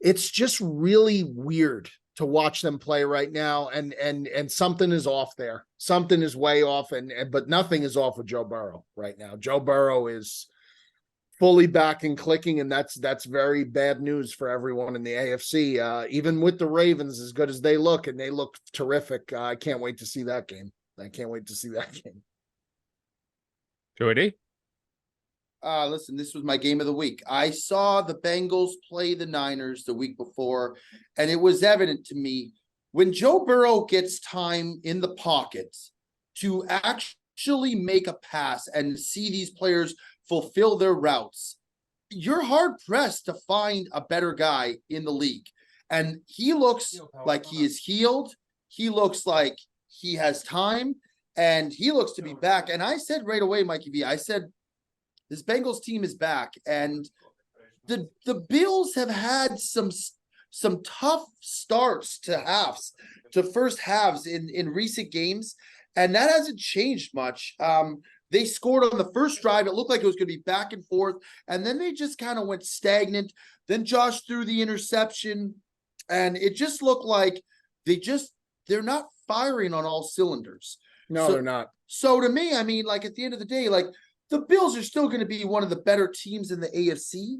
It's just really weird to watch them play right now, and something is off there. Something is way off, but nothing is off with Joe Burrow right now. Joe Burrow is fully back and clicking, and that's very bad news for everyone in the AFC. Even with the Ravens, as good as they look, and they look terrific, I can't wait to see that game. Joey? Listen, this was my game of the week. I saw the Bengals play the Niners the week before, and it was evident to me when Joe Burrow gets time in the pocket to actually make a pass and see these players fulfill their routes, you're hard pressed to find a better guy in the league. And he looks like he is healed. He looks like he has time, and he looks to be back. And I said right away, Mikey V, I said, this Bengals team is back. And the Bills have had some tough starts to first halves in recent games. And that hasn't changed much. They scored on the first drive. It looked like it was going to be back and forth. And then they just kind of went stagnant. Then Josh threw the interception. And it just looked like they're not firing on all cylinders. No, they're not. So to me, I mean, like at the end of the day, like the Bills are still going to be one of the better teams in the AFC.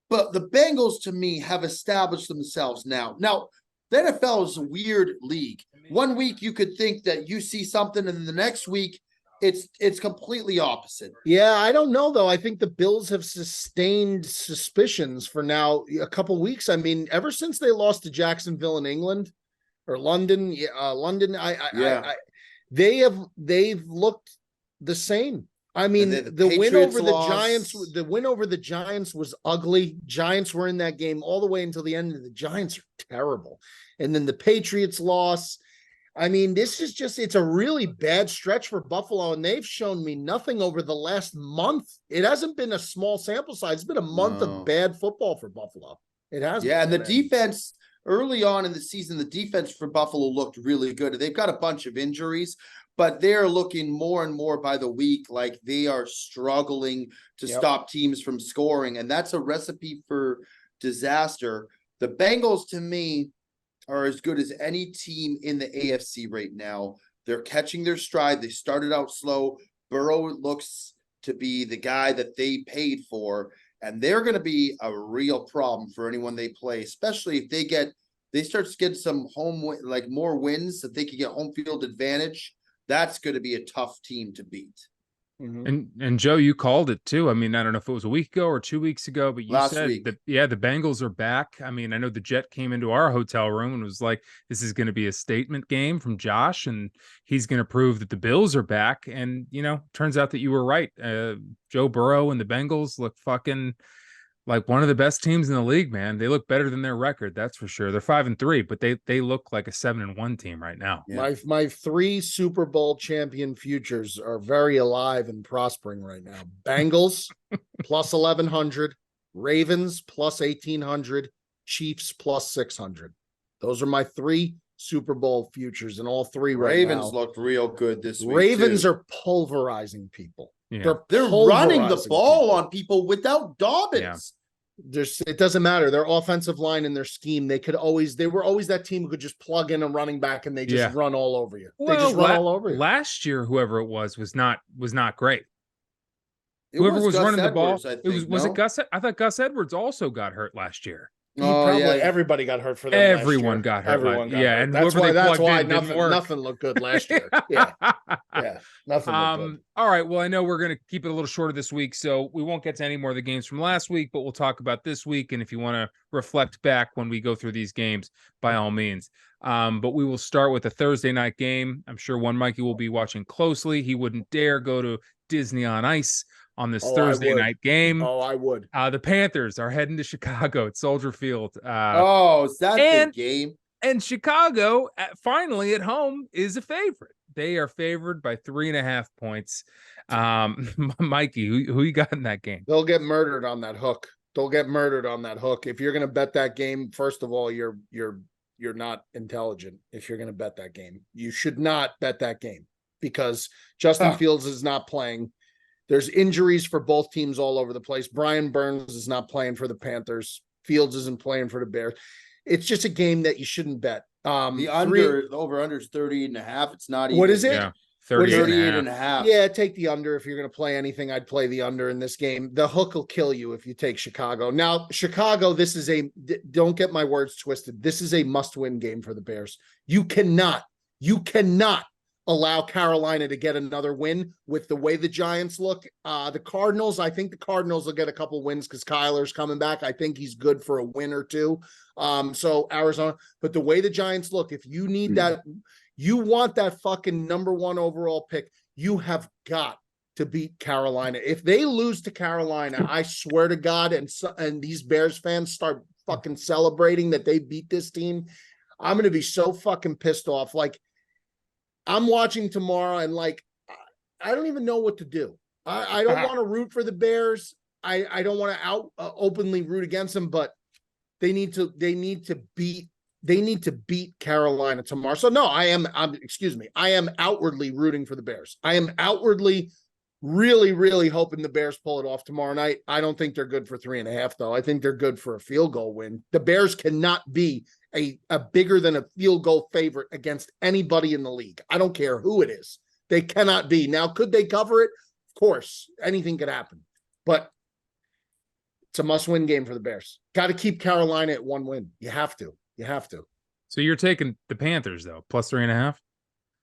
But the Bengals, to me, have established themselves now. Now, the NFL is a weird league. One week you could think that you see something, and then the next week it's completely opposite. Yeah, I don't know, though. I think the Bills have sustained suspicions for now a couple weeks. I mean, ever since they lost to Jacksonville in England or London, they've looked the same. I mean, the win over the Giants was ugly. Giants were in that game all the way until the end. The Giants are terrible. And then the Patriots loss. I mean, it's a really bad stretch for Buffalo, and they've shown me nothing over the last month. It hasn't been a small sample size. It's been a month of bad football for Buffalo. It has. Yeah, and the defense early on in the season, the defense for Buffalo looked really good. They've got a bunch of injuries, but they're looking more and more by the week like they are struggling to stop teams from scoring, and that's a recipe for disaster. The Bengals, to me, are as good as any team in the AFC right now. They're catching their stride. They started out slow. Burrow looks to be the guy that they paid for, and they're going to be a real problem for anyone they play, especially if they start to get some more wins that they could get home field advantage. That's going to be a tough team to beat. Mm-hmm. And Joe, you called it too. I mean, I don't know if it was a week ago or 2 weeks ago, but you said that, the Bengals are back. I mean, I know the Jet came into our hotel room and was like, this is going to be a statement game from Josh, and he's going to prove that the Bills are back. And, turns out that you were right. Joe Burrow and the Bengals look fucking like one of the best teams in the league, man. They look better than their record, that's for sure. They're 5-3, but they look like a 7-1 team right now. Yeah. My 3 Super Bowl champion futures are very alive and prospering right now. Bengals plus 1,100, Ravens plus 1,800, Chiefs plus 600. Those are my 3 Super Bowl futures, and all 3 Ravens looked real good this week. Ravens are pulverizing people. Yeah. They're running the ball on people without Dobbins. Yeah. It doesn't matter. Their offensive line and their scheme, they were always that team who could just plug in a running back and they just run all over you. Well, they just run all over you. Last year, whoever it was not great. Whoever was running the ball, was it Gus? I thought Gus Edwards also got hurt last year. Everybody got hurt for them. Everyone got hurt. And that's why nothing looked good last year. Nothing looked good. All right. Well, I know we're going to keep it a little shorter this week, so we won't get to any more of the games from last week, but we'll talk about this week. And if you want to reflect back when we go through these games, by all means. But we will start with a Thursday night game. I'm sure one Mikey will be watching closely. He wouldn't dare go to Disney on Ice on this Thursday night game. I would. The Panthers are heading to Chicago at Soldier Field. Is that the game? And Chicago, finally at home, is a favorite. They are favored by 3.5 points. Mikey, who you got in that game? They'll get murdered on that hook. If you're going to bet that game, first of all, you're not intelligent. If you're going to bet that game, you should not bet that game because Justin Fields is not playing. There's injuries for both teams all over the place. Brian Burns is not playing for the Panthers. Fields isn't playing for the Bears. It's just a game that you shouldn't bet. The over-under is 38.5. It's not even. What is it? Yeah, 38.5. Yeah, take the under. If you're going to play anything, I'd play the under in this game. The hook will kill you if you take Chicago. Now, Chicago, don't get my words twisted. This is a must-win game for the Bears. You cannot allow Carolina to get another win with the way the Giants look. The Cardinals, I think the Cardinals will get a couple wins because Kyler's coming back. I think he's good for a win or two. So Arizona, but the way the Giants look, if you need that, you want that fucking number 1 overall pick, you have got to beat Carolina. If they lose to Carolina, I swear to God, and these Bears fans start fucking celebrating that they beat this team, I'm going to be so fucking pissed off. Like, I'm watching tomorrow and like, I don't even know what to do. I don't want to root for the Bears. I don't want to openly root against them, but they need to beat Carolina tomorrow. So no, I am outwardly rooting for the Bears. I am outwardly really, really hoping the Bears pull it off tomorrow night. I don't think they're good for 3.5 though. I think they're good for a field goal win. The Bears cannot be a bigger than a field goal favorite against anybody in the league. I don't care who it is. They cannot be. Now, could they cover it? Of course, anything could happen, but it's a must-win game for the Bears. Got to keep Carolina at 1 win. You have to. So you're taking the Panthers though, plus 3.5?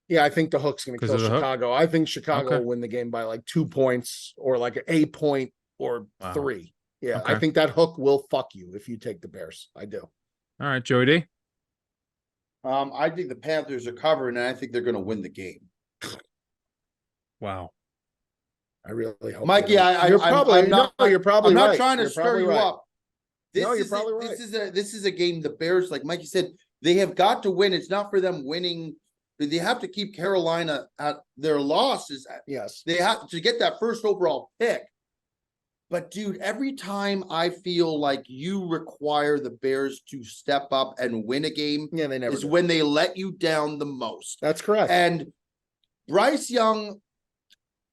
Yeah, I think the hook's going to kill Chicago. I think Chicago will win the game by like 2 points or like a point or 3. Yeah, I think that hook will fuck you if you take the Bears. I do. All right, Joey D. I think the Panthers are covering, and I think they're going to win the game. Wow. I really hope. Mikey, you're probably right. I'm not trying to stir you up. You're probably right. This is a game the Bears, like Mikey said, they have got to win. It's not for them winning. They have to keep Carolina at their losses. Yes. They have to get that first overall pick. But dude, every time I feel like you require the Bears to step up and win a game, they never is when they let you down the most. That's correct. And Bryce Young,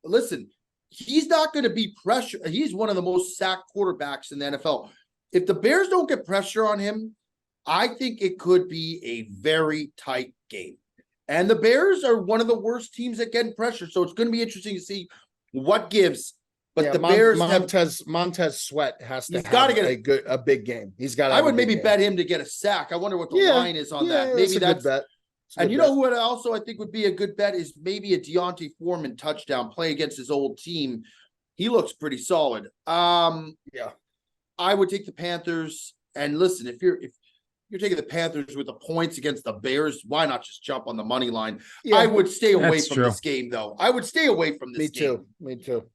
listen, he's not going to be pressure. He's one of the most sacked quarterbacks in the NFL. If the Bears don't get pressure on him, I think it could be a very tight game. And the Bears are one of the worst teams at getting pressure. So it's going to be interesting to see what gives. But the Bears Montez Sweat has to have a big game. He's got. I would maybe bet him to get a sack. I wonder what the line is on that. Maybe that's a good bet. And you know who also I think would be a good bet is maybe a Deontay Foreman touchdown play against his old team. He looks pretty solid. I would take the Panthers. And listen, if you're taking the Panthers with the points against the Bears, why not just jump on the money line? I would stay away from this game, though. I would stay away from this game. Me too.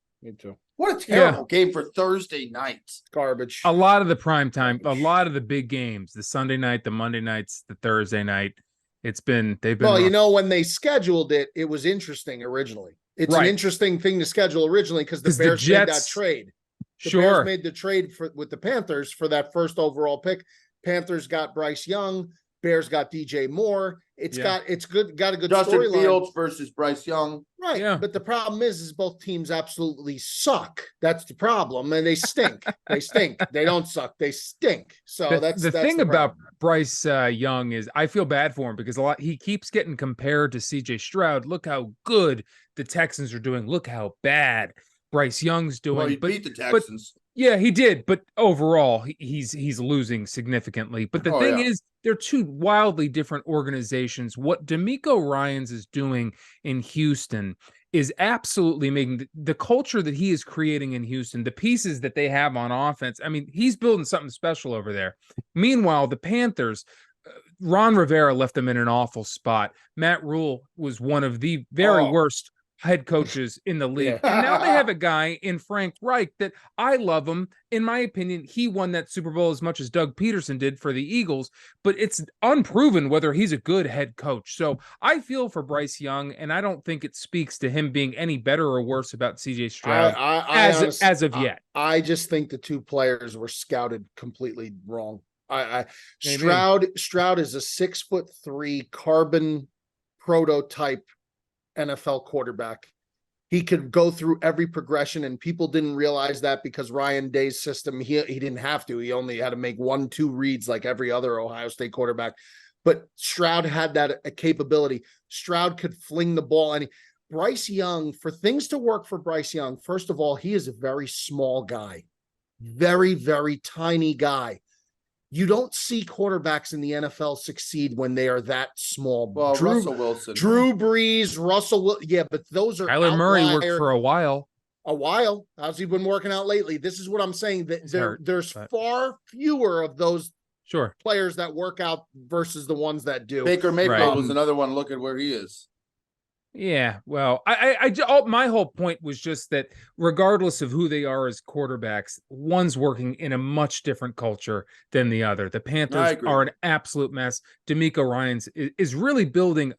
What a terrible game for Thursday night. Garbage. A lot of the prime time, a lot of the big games, the Sunday night, the Monday nights, the Thursday night. They've been. Well, when they scheduled it, it was interesting originally. It's an interesting thing to schedule originally because the Bears made that trade. Bears made the trade with the Panthers for that first overall pick. Panthers got Bryce Young. Bears got DJ Moore. Got a good Justin storyline. Fields versus Bryce Young. Right. Yeah. But the problem is both teams absolutely suck. That's the problem. And they stink. They don't suck. They stink. So that's the thing about Bryce Young is I feel bad for him because he keeps getting compared to CJ Stroud. Look how good the Texans are doing. Look how bad Bryce Young's doing. Well, he beat the Texans. Yeah, he did, but overall, he's losing significantly. But the thing is, they're two wildly different organizations. What DeMeco Ryans is doing in Houston is absolutely making the culture that he is creating in Houston, the pieces that they have on offense. I mean, he's building something special over there. Meanwhile, the Panthers, Ron Rivera left them in an awful spot. Matt Rule was one of the very worst head coaches in the league. And now they have a guy in Frank Reich that I love him. In my opinion, he won that Super Bowl as much as Doug Peterson did for the Eagles, but it's unproven whether he's a good head coach. So I feel for Bryce Young, and I don't think it speaks to him being any better or worse about CJ Stroud as of yet. I just think the two players were scouted completely wrong. Stroud is a 6'3" carbon prototype NFL quarterback. He could go through every progression, and people didn't realize that because Ryan Day's system, he didn't have to. He only had to make 1-2 reads like every other Ohio State quarterback. But Stroud had that capability. Stroud could fling the ball. And Bryce Young, for things to work for Bryce Young, first of all, he is a very small guy. Very, very tiny guy. You don't see quarterbacks in the NFL succeed when they are that small. Well, Russell Wilson, Drew Brees, yeah, but those are Kyler Murray worked for a while. How's he been working out lately? This is what I'm saying. That there's far fewer of those players that work out versus the ones that do. Baker Mayfield was another one. Look at where he is. Yeah, well, my whole point was just that regardless of who they are as quarterbacks, one's working in a much different culture than the other. The Panthers are an absolute mess. DeMeco Ryans is really building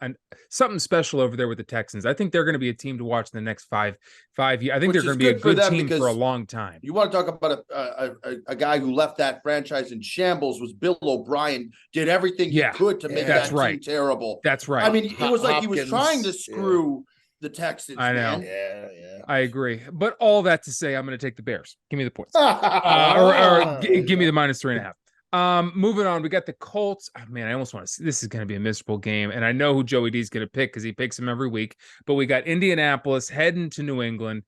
something special over there with the Texans. I think they're going to be a team to watch in the next 5 years. I think they're going to be a good team for a long time. You want to talk about a guy who left that franchise in shambles was Bill O'Brien. Did everything he could to make that team terrible. That's right. I mean, it was like he was trying to screw the Texans. I know. Man. Yeah. I agree. But all that to say, I'm going to take the Bears. Give me the points. or give me the -3.5. Moving on, we got the Colts. Oh, man, I almost want to see. This is going to be a miserable game. And I know who Joey D is going to pick because he picks him every week. But we got Indianapolis heading to New England,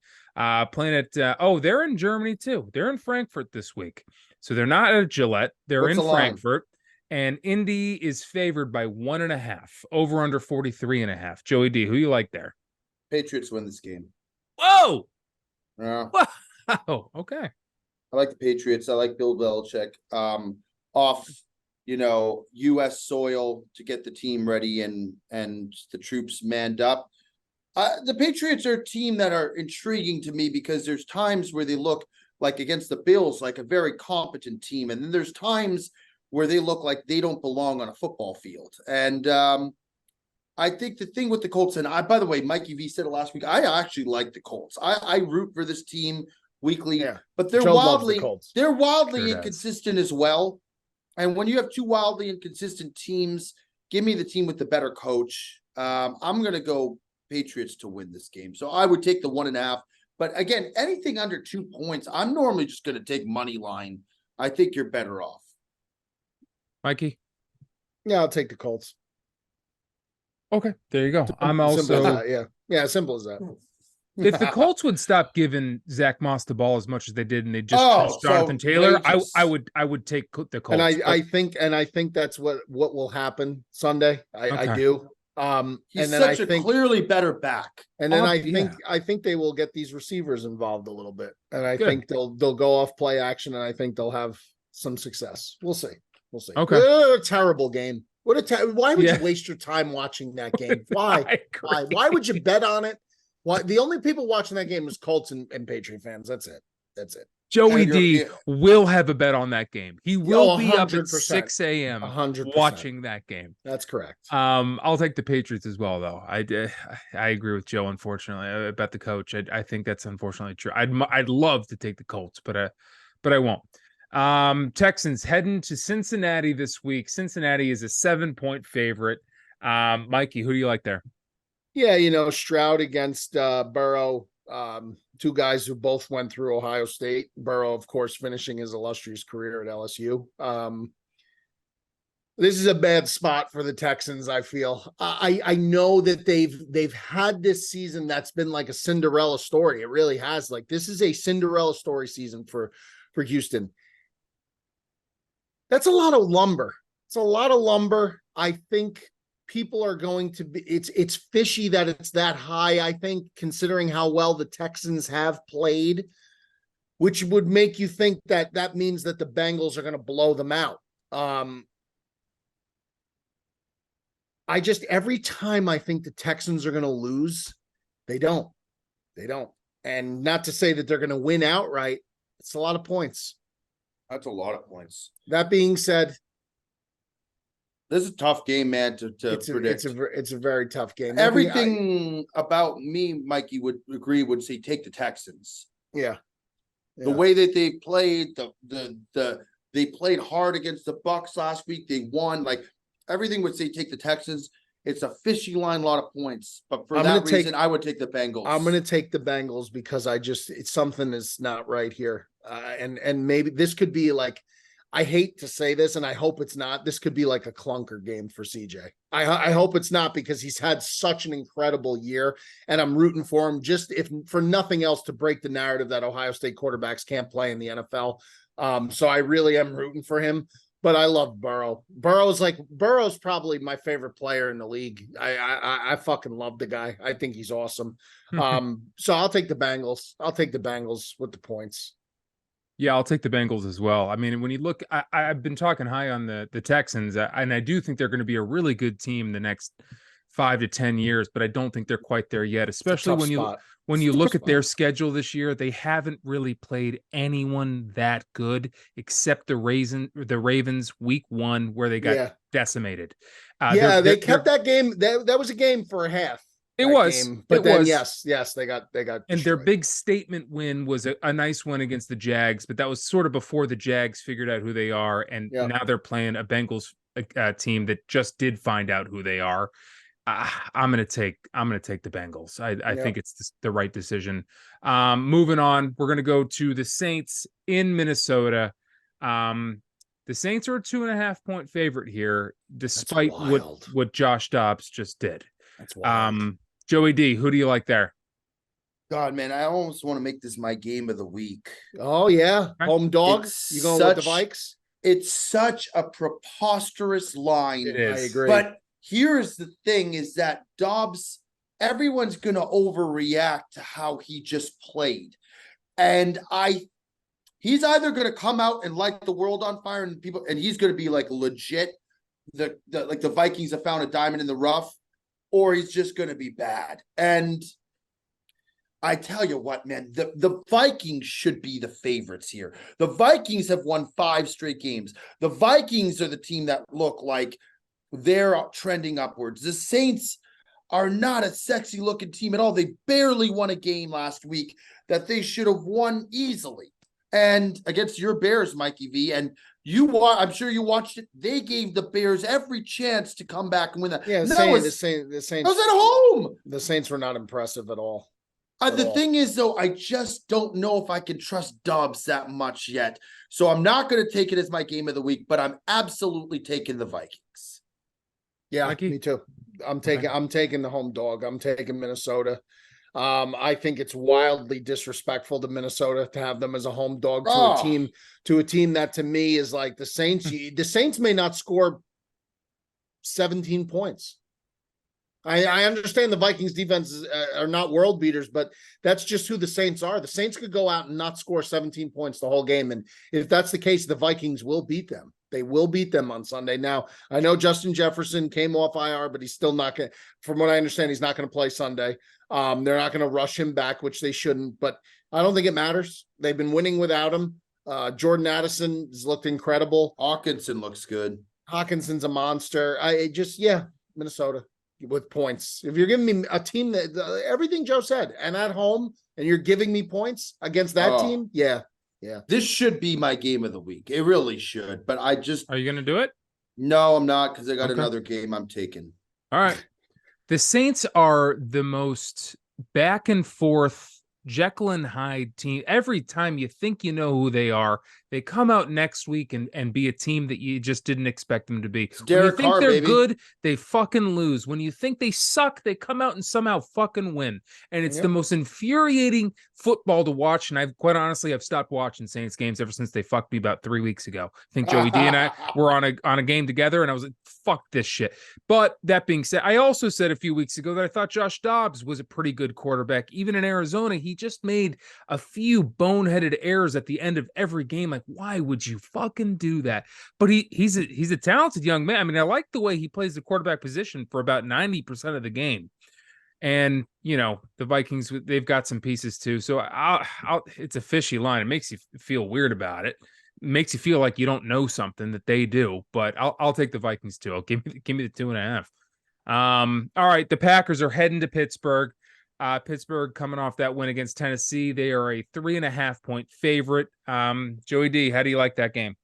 playing at, they're in Germany too. They're in Frankfurt this week. So they're not at Gillette. They're in Frankfurt. And Indy is favored by 1.5, over under 43.5. Joey D, who you like there? Patriots win this game. Whoa! Yeah. Wow. Okay. I like the Patriots. I like Bill Belichick. Off, U.S. soil to get the team ready and the troops manned up. The Patriots are a team that are intriguing to me because there's times where they look like against the Bills like a very competent team, and then there's times where they look like they don't belong on a football field. And I think the thing with the Colts, and by the way, Mikey V said it last week, I actually like the Colts. I root for this team weekly, but they're wildly inconsistent as well. And when you have two wildly inconsistent teams, give me the team with the better coach. I'm going to go Patriots to win this game. So I would take the 1.5. But again, anything under 2 points, I'm normally just going to take money line. I think you're better off. Mikey? Yeah, I'll take the Colts. Okay, there you go. I'm also simple as that. If the Colts would stop giving Zach Moss the ball as much as they did, and they just trust Jonathan Taylor, I would take the Colts. And I think that's what will happen Sunday. I do. He's such a clearly better back. And then I think they will get these receivers involved a little bit, and I think they'll go off play action, and I think they'll have some success. We'll see. Okay. What a terrible game. Why would you waste your time watching that game? Why? Why would you bet on it? Why? The only people watching that game was Colts and Patriot fans. That's it. Joey D will have a bet on that game. He will be up at 6 a.m. 100% watching that game. That's correct. I'll take the Patriots as well, though. I agree with Joe. Unfortunately, I bet the coach. I think that's unfortunately true. I'd love to take the Colts, but I won't. Texans heading to Cincinnati this week. Cincinnati is a 7-point favorite. Mikey, who do you like there? Yeah, Stroud against Burrow. Two guys who both went through Ohio State. Burrow, of course, finishing his illustrious career at LSU. This is a bad spot for the Texans, I feel. I know that they've had this season that's been like a Cinderella story. It really has. Like, this is a Cinderella story season for Houston. That's a lot of lumber. It's a lot of lumber. I think people are going to be, it's fishy that it's that high, I think, considering how well the Texans have played, which would make you think that means that the Bengals are going to blow them out. Every time I think the Texans are going to lose, they don't. And not to say that they're going to win outright. It's a lot of points. That's a lot of points. That being said, this is a tough game, man, to predict. It's a very tough game. Everything about me, Mikey, would say take the Texans. Yeah. The way that they played, they played hard against the Bucs last week. They won. Like, everything would say take the Texans. It's a fishy line, a lot of points. But for that reason, I would take the Bengals. I'm going to take the Bengals because something is not right here. And maybe this could be like, I hate to say this, and I hope it's not. This could be like a clunker game for CJ. I hope it's not, because he's had such an incredible year, and I'm rooting for him, just if for nothing else, to break the narrative that Ohio State quarterbacks can't play in the NFL. So I really am rooting for him. but I love Burrow. Burrow's probably my favorite player in the league. I fucking love the guy. I think he's awesome. So I'll take the Bengals. I'll take the Bengals with the points. Yeah, I'll take the Bengals as well. I mean, when you look, I've been talking high on the Texans, and I do think they're going to be a really good team the next 5 to 10 years, but I don't think they're quite there yet, especially when you look at their schedule this year. They haven't really played anyone that good except the Ravens week 1 where they got decimated. They kept that game. That was a game for a half. It was, game. But then yes, they got and destroyed. their big statement win was a nice one against the Jags, but that was sort of before the Jags figured out who they are, and now they're playing a Bengals team that just did find out who they are. I'm gonna take the Bengals. I think it's the right decision. Moving on, we're gonna go to the Saints in Minnesota. The Saints are a 2.5-point favorite here, despite what Josh Dobbs just did. That's wild. Joey D, who do you like there? God, man, I almost want to make this my game of the week. Oh, yeah. Home dog? You going with the Vikes? It's such a preposterous line. It is. I agree. But here's the thing is that Dobbs, everyone's going to overreact to how he just played. And he's either going to come out and light the world on fire and he's going to be like legit. The Vikings have found a diamond in the rough. Or he's just going to be bad. And I tell you what, man, the Vikings should be the favorites here. The Vikings have won 5 straight games. The Vikings are the team that look like they're trending upwards. The Saints are not a sexy looking team at all. They barely won a game last week that they should have won easily. And against your Bears, Mikey V, and I'm sure you watched it. They gave the Bears every chance to come back and win that. Yeah, the Saints. I was at home. The Saints were not impressive at all. The thing is, though, I just don't know if I can trust Dobbs that much yet. So I'm not going to take it as my game of the week, but I'm absolutely taking the Vikings. Yeah, Mikey? Me too. I'm taking the home dog. I'm taking Minnesota. I think it's wildly disrespectful to Minnesota to have them as a home dog to a team that to me is like the Saints. The Saints may not score 17 points. I understand the Vikings defenses are not world beaters, but that's just who the Saints are. The Saints could go out and not score 17 points the whole game. And if that's the case, the Vikings will beat them. They will beat them on Sunday. Now, I know Justin Jefferson came off IR, but he's still not going to, from what I understand, he's not going to play Sunday. They're not going to rush him back, which they shouldn't, but I don't think it matters. They've been winning without him. Jordan Addison has looked incredible. Hawkinson looks good. Hawkinson's a monster. Minnesota with points. If you're giving me a team that everything Joe said and at home and you're giving me points against that team. Yeah. This should be my game of the week. It really should, but are you going to do it? No, I'm not. Cause I got another game I'm taking. All right. The Saints are the most back and forth Jekyll and Hyde team. Every time you think you know who they are, they come out next week and be a team that you just didn't expect them to be. When you think they're good, they fucking lose. When you think they suck, they come out and somehow fucking win. And it's the most infuriating football to watch. And I've stopped watching Saints games ever since they fucked me about 3 weeks ago. I think Joey D and I were on a game together, and I was like, fuck this shit. But that being said, I also said a few weeks ago that I thought Josh Dobbs was a pretty good quarterback. Even in Arizona, he just made a few boneheaded errors at the end of every game. Like, why would you fucking do that? But he's a talented young man. I mean, I like the way he plays the quarterback position for about 90% of the game. And, the Vikings, they've got some pieces too. So it's a fishy line. It makes you feel weird about it. It makes you feel like you don't know something that they do, but I'll take the Vikings too. Give me the 2.5. All right. The Packers are heading to Pittsburgh. Pittsburgh coming off that win against Tennessee. They are a 3.5-point favorite. Joey D, how do you like that game?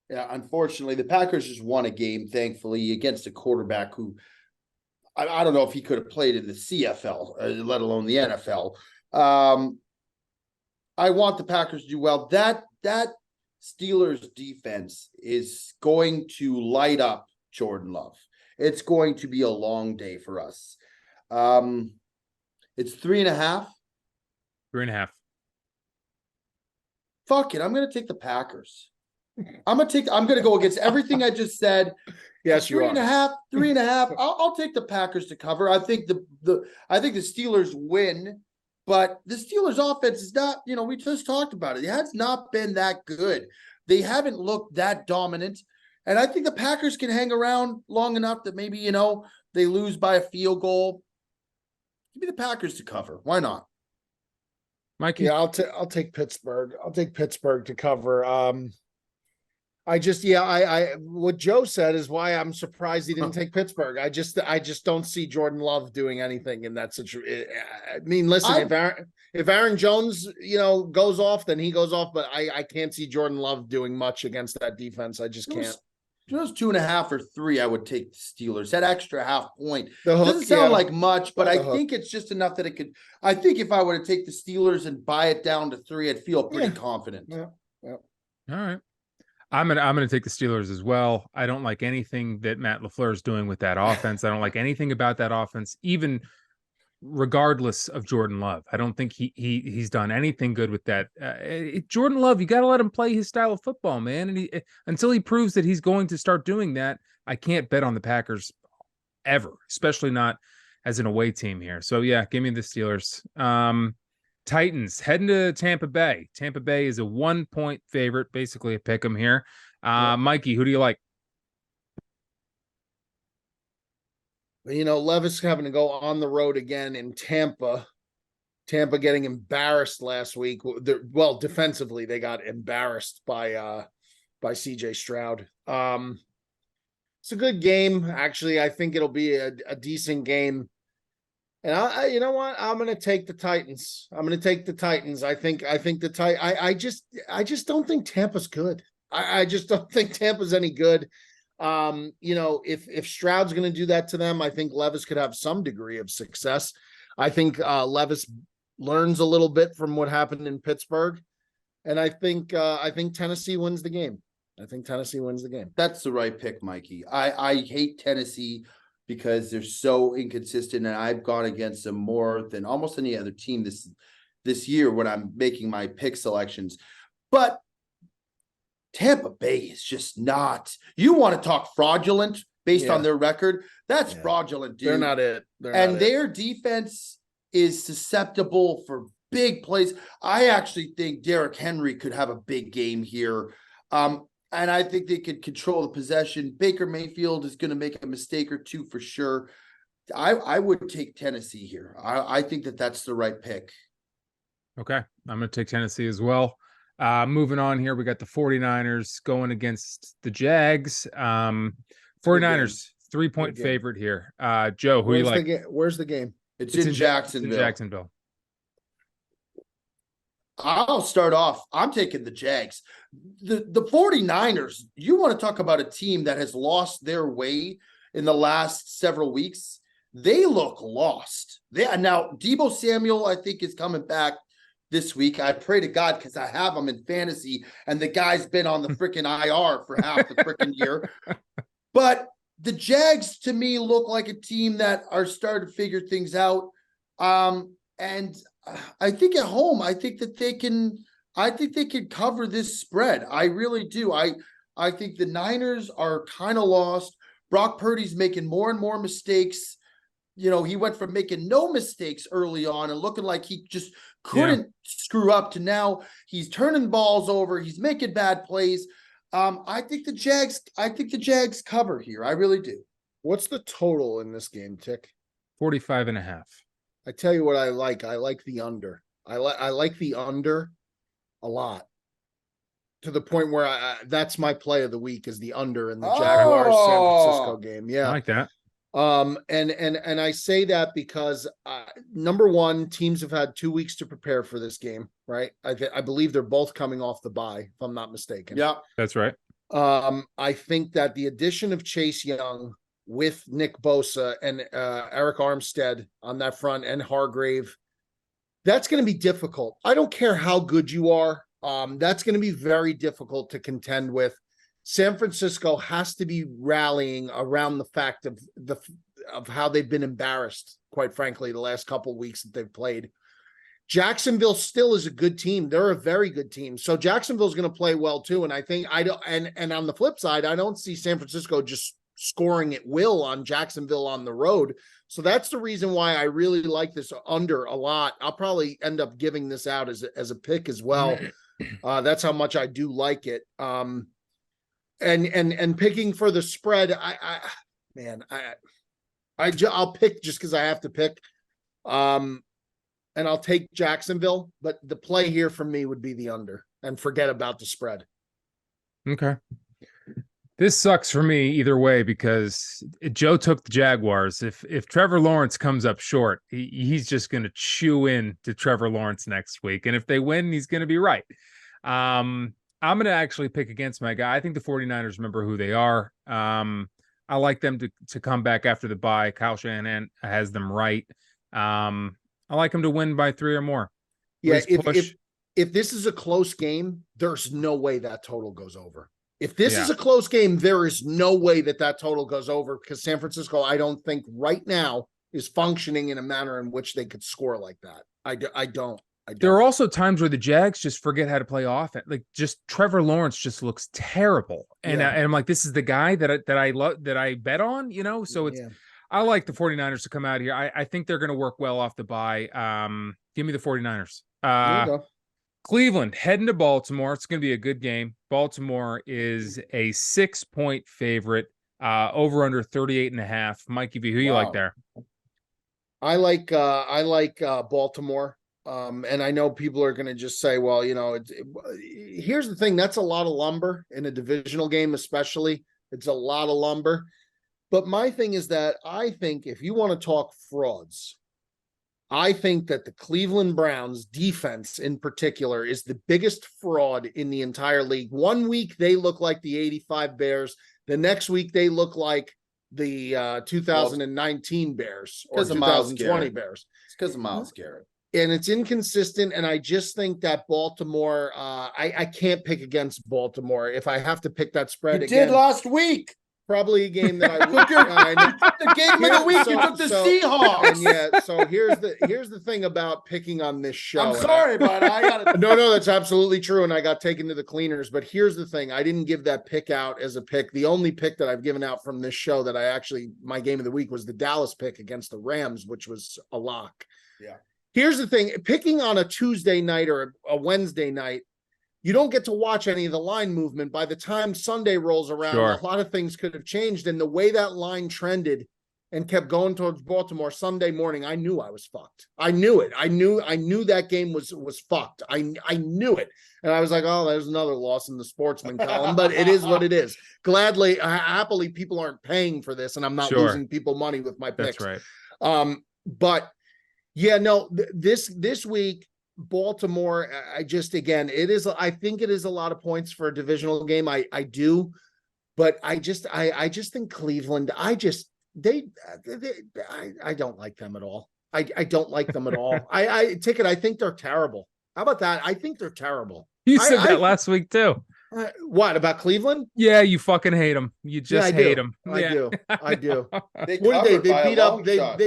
Yeah, unfortunately, the Packers just won a game, thankfully, against a quarterback who I don't know if he could have played in the CFL, let alone the NFL. I want the Packers to do well. That Steelers defense is going to light up Jordan Love. It's going to be a long day for us. It's 3.5. 3.5. Fuck it. I'm going to take the Packers. I'm gonna go against everything I just said. Yes, you are. 3.5. I'll take the Packers to cover. I think the Steelers win, but the Steelers offense is not, we just talked about it. It has not been that good. They haven't looked that dominant. And I think the Packers can hang around long enough that maybe, they lose by a field goal. Give me the Packers to cover. Why not? Mikey? Yeah, I'll take Pittsburgh. I'll take Pittsburgh to cover. What Joe said is why I'm surprised he didn't take Pittsburgh. I just don't see Jordan Love doing anything in that situation. I mean, listen, if Aaron Jones, goes off, then he goes off, but I can't see Jordan Love doing much against that defense. I just can't. Just 2.5 or 3, I would take the Steelers. That extra half point doesn't sound like much, but I think it's just enough that it could. I think if I were to take the Steelers and buy it down to 3, I'd feel pretty confident. Yeah. All right. I'm gonna take the Steelers as well. I don't like anything that Matt LaFleur is doing with that offense. I don't like anything about that offense, even regardless of Jordan Love. I don't think he's done anything good with that. Jordan Love, you got to let him play his style of football, man. And until he proves that he's going to start doing that, I can't bet on the Packers ever, especially not as an away team here. So yeah, give me the Steelers. Titans heading to Tampa Bay. Tampa Bay is a 1-point favorite, basically a pick 'em here. Mikey, who do you like? Levis having to go on the road again in Tampa. Tampa getting embarrassed last week. Well, defensively, they got embarrassed by CJ Stroud. It's a good game. Actually, I think it'll be a decent game. And you know what? I'm going to take the Titans. I think the I just don't think Tampa's good. I just don't think Tampa's any good. If Stroud's going to do that to them, I think Levis could have some degree of success. I think Levis learns a little bit from what happened in Pittsburgh. And I think Tennessee wins the game. That's the right pick, Mikey. I hate Tennessee because they're so inconsistent, and I've gone against them more than almost any other team this year when I'm making my pick selections. But Tampa Bay is just not. You want to talk fraudulent based on their record? That's fraudulent, dude. They're not it. Their defense is susceptible for big plays. I actually think Derrick Henry could have a big game here. And I think they could control the possession. Baker Mayfield is going to make a mistake or two for sure. I would take Tennessee here. I think that's the right pick. Okay. I'm going to take Tennessee as well. Moving on here, we got the 49ers going against the Jags. 49ers, 3-point favorite here. Joe, who you like? Where's the game? It's in Jacksonville. It's in Jacksonville. I'll start off. I'm taking the Jags. The 49ers, you want to talk about a team that has lost their way in the last several weeks. They look lost. Now, Deebo Samuel, I think, is coming back this week. I pray to God because I have him in fantasy, and the guy's been on the freaking IR for half the freaking year. But the Jags, to me, look like a team that are starting to figure things out. And I think at home, I think they can cover this spread. I really do. I think the Niners are kind of lost. Brock Purdy's making more and more mistakes. He went from making no mistakes early on and looking like he just couldn't screw up to now he's turning balls over. He's making bad plays. I think the Jags cover here. I really do. What's the total in this game, Tick? 45.5. I tell you what I like. I like the under. I like the under a lot. To the point where that's my play of the week is the under in the Jaguars San Francisco game. Yeah. I like that. And I say that because number one, teams have had 2 weeks to prepare for this game, right? I believe they're both coming off the bye, if I'm not mistaken. Yeah, that's right. I think that the addition of Chase Young with Nick Bosa and Eric Armstead on that front and Hargrave, that's going to be difficult. I don't care how good you are. That's going to be very difficult to contend with. San Francisco has to be rallying around the fact of how they've been embarrassed, quite frankly, the last couple of weeks that they've played. Jacksonville still is a good team. They're a very good team. So Jacksonville's going to play well too. And I think and on the flip side, I don't see San Francisco just scoring at will on Jacksonville on the road. So that's the reason why I really like this under a lot. I'll probably end up giving this out as a pick as well. That's how much I do like it. And picking for the spread, I'll pick just because I have to pick. And I'll take Jacksonville, but the play here for me would be the under and forget about the spread. Okay. This sucks for me either way because Joe took the Jaguars. If Trevor Lawrence comes up short, he's just going to chew in to Trevor Lawrence next week. And if they win, he's going to be right. I'm going to actually pick against my guy. I think the 49ers remember who they are. I like them to come back after the bye. Kyle Shanahan has them right. I like them to win by 3 or more. Yeah, if this is a close game, there's no way that total goes over. If this is a close game, there is no way that total goes over because San Francisco, I don't think right now is functioning in a manner in which they could score like that. I don't. There are also times where the Jags just forget how to play offense. Like just Trevor Lawrence just looks terrible. And I'm like, this is the guy that I love, that I bet on, so it's, I like the 49ers to come out here. I think they're going to work well off the bye. Give me the 49ers. Cleveland heading to Baltimore. It's going to be a good game. Baltimore is a 6-point favorite, over under 38.5. Mikey V, who you like there? I like Baltimore. And I know people are going to just say, well, here's the thing. That's a lot of lumber in a divisional game, especially. It's a lot of lumber. But my thing is that I think if you want to talk frauds, I think that the Cleveland Browns defense in particular is the biggest fraud in the entire league. 1 week, they look like the 85 Bears. The next week, they look like the 2019 Bears or 2020 Bears. It's because of Myles Garrett. And it's inconsistent. And I just think that Baltimore, I can't pick against Baltimore. If I have to pick that spread again. You did last week. Probably a game that I the game of the week. You took the Seahawks. And so here's the thing about picking on this show. I'm sorry, but I got it. No, that's absolutely true. And I got taken to the cleaners. But here's the thing: I didn't give that pick out as a pick. The only pick that I've given out from this show that my game of the week was the Dallas pick against the Rams, which was a lock. Yeah. Here's the thing: picking on a Tuesday night or a Wednesday night, you don't get to watch any of the line movement. By the time Sunday rolls around, a lot of things could have changed. And the way that line trended and kept going towards Baltimore Sunday morning, I knew I was fucked. I knew it. I knew that game was fucked. I knew it. And I was like, oh, there's another loss in the Sportsman column, but it is what it is. Happily, people aren't paying for this, and I'm not losing people money with my picks. That's right. But yeah, no, this week, Baltimore, I think it is a lot of points for a divisional game. I do, but I just think Cleveland, I don't like them at all. I don't like them at all. I think they're terrible. How about that? I think they're terrible. You said that last week too. What about Cleveland? Yeah, you fucking hate them. You just hate them. I do. They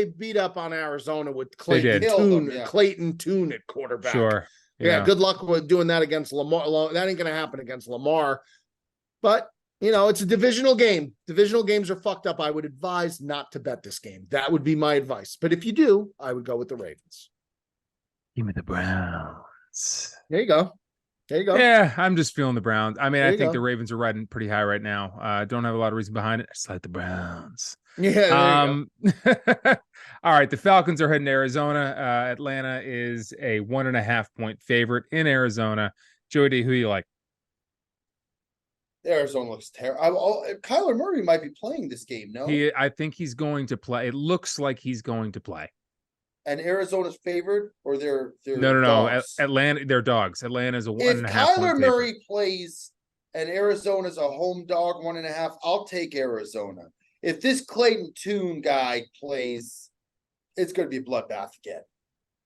beat up on Arizona with Clayton Tune at quarterback. Sure. Yeah. Good luck with doing that against Lamar. That ain't going to happen against Lamar. But it's a divisional game. Divisional games are fucked up. I would advise not to bet this game. That would be my advice. But if you do, I would go with the Ravens. Give me the Browns. There you go. Yeah, I'm just feeling the Browns. I mean, I think the Ravens are riding pretty high right now. Don't have a lot of reason behind it. I just like the Browns. Yeah. All right, the Falcons are heading to Arizona. Atlanta is a 1.5-point favorite in Arizona. Joey D, who you like? Arizona looks terrible. Kyler Murray might be playing this game, no? I think he's going to play. It looks like he's going to play. And Arizona's favored, or they're no. Atlanta, they're dogs. Atlanta's a 1.5. If Kyler Murray plays and Arizona's a home dog 1.5, I'll take Arizona. If this Clayton Tune guy plays, it's going to be a bloodbath again.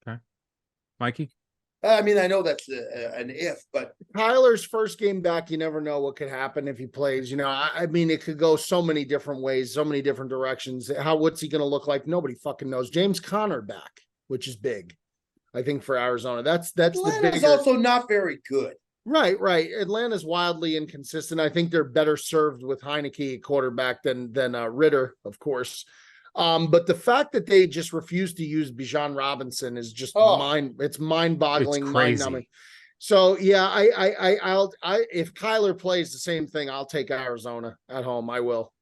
Okay, Mikey. I mean, I know that's an if, but Kyler's first game back, you never know what could happen if he plays. I mean, it could go so many different ways, so many different directions. What's he going to look like? Nobody fucking knows. James Conner back, which is big. I think, for Arizona. That's Atlanta's the bigger. Also not very good. Right. Atlanta's wildly inconsistent. I think they're better served with Heineke at quarterback than Ritter, of course. But the fact that they just refuse to use Bijan Robinson is just mind-boggling, mind-numbing. So yeah, I'll if Kyler plays the same thing, I'll take Arizona at home. I will.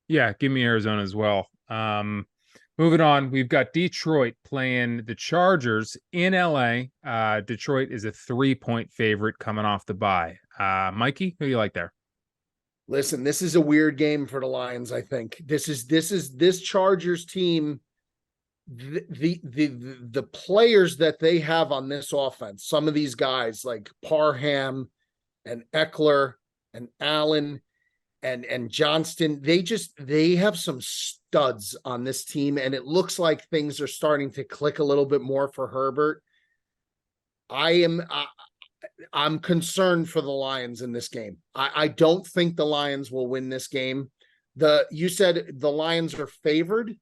Yeah, give me Arizona as well. Moving on, we've got Detroit playing the Chargers in LA. Detroit is a 3-point favorite coming off the bye. Mikey, who do you like there? Listen, this is a weird game for the Lions. I think this Chargers team. The players that they have on this offense, some of these guys like Parham and Eckler and Allen and Johnston, they have some studs on this team, and it looks like things are starting to click a little bit more for Herbert. I'm concerned for the Lions in this game. I don't think the Lions will win this game. You said the Lions are favored?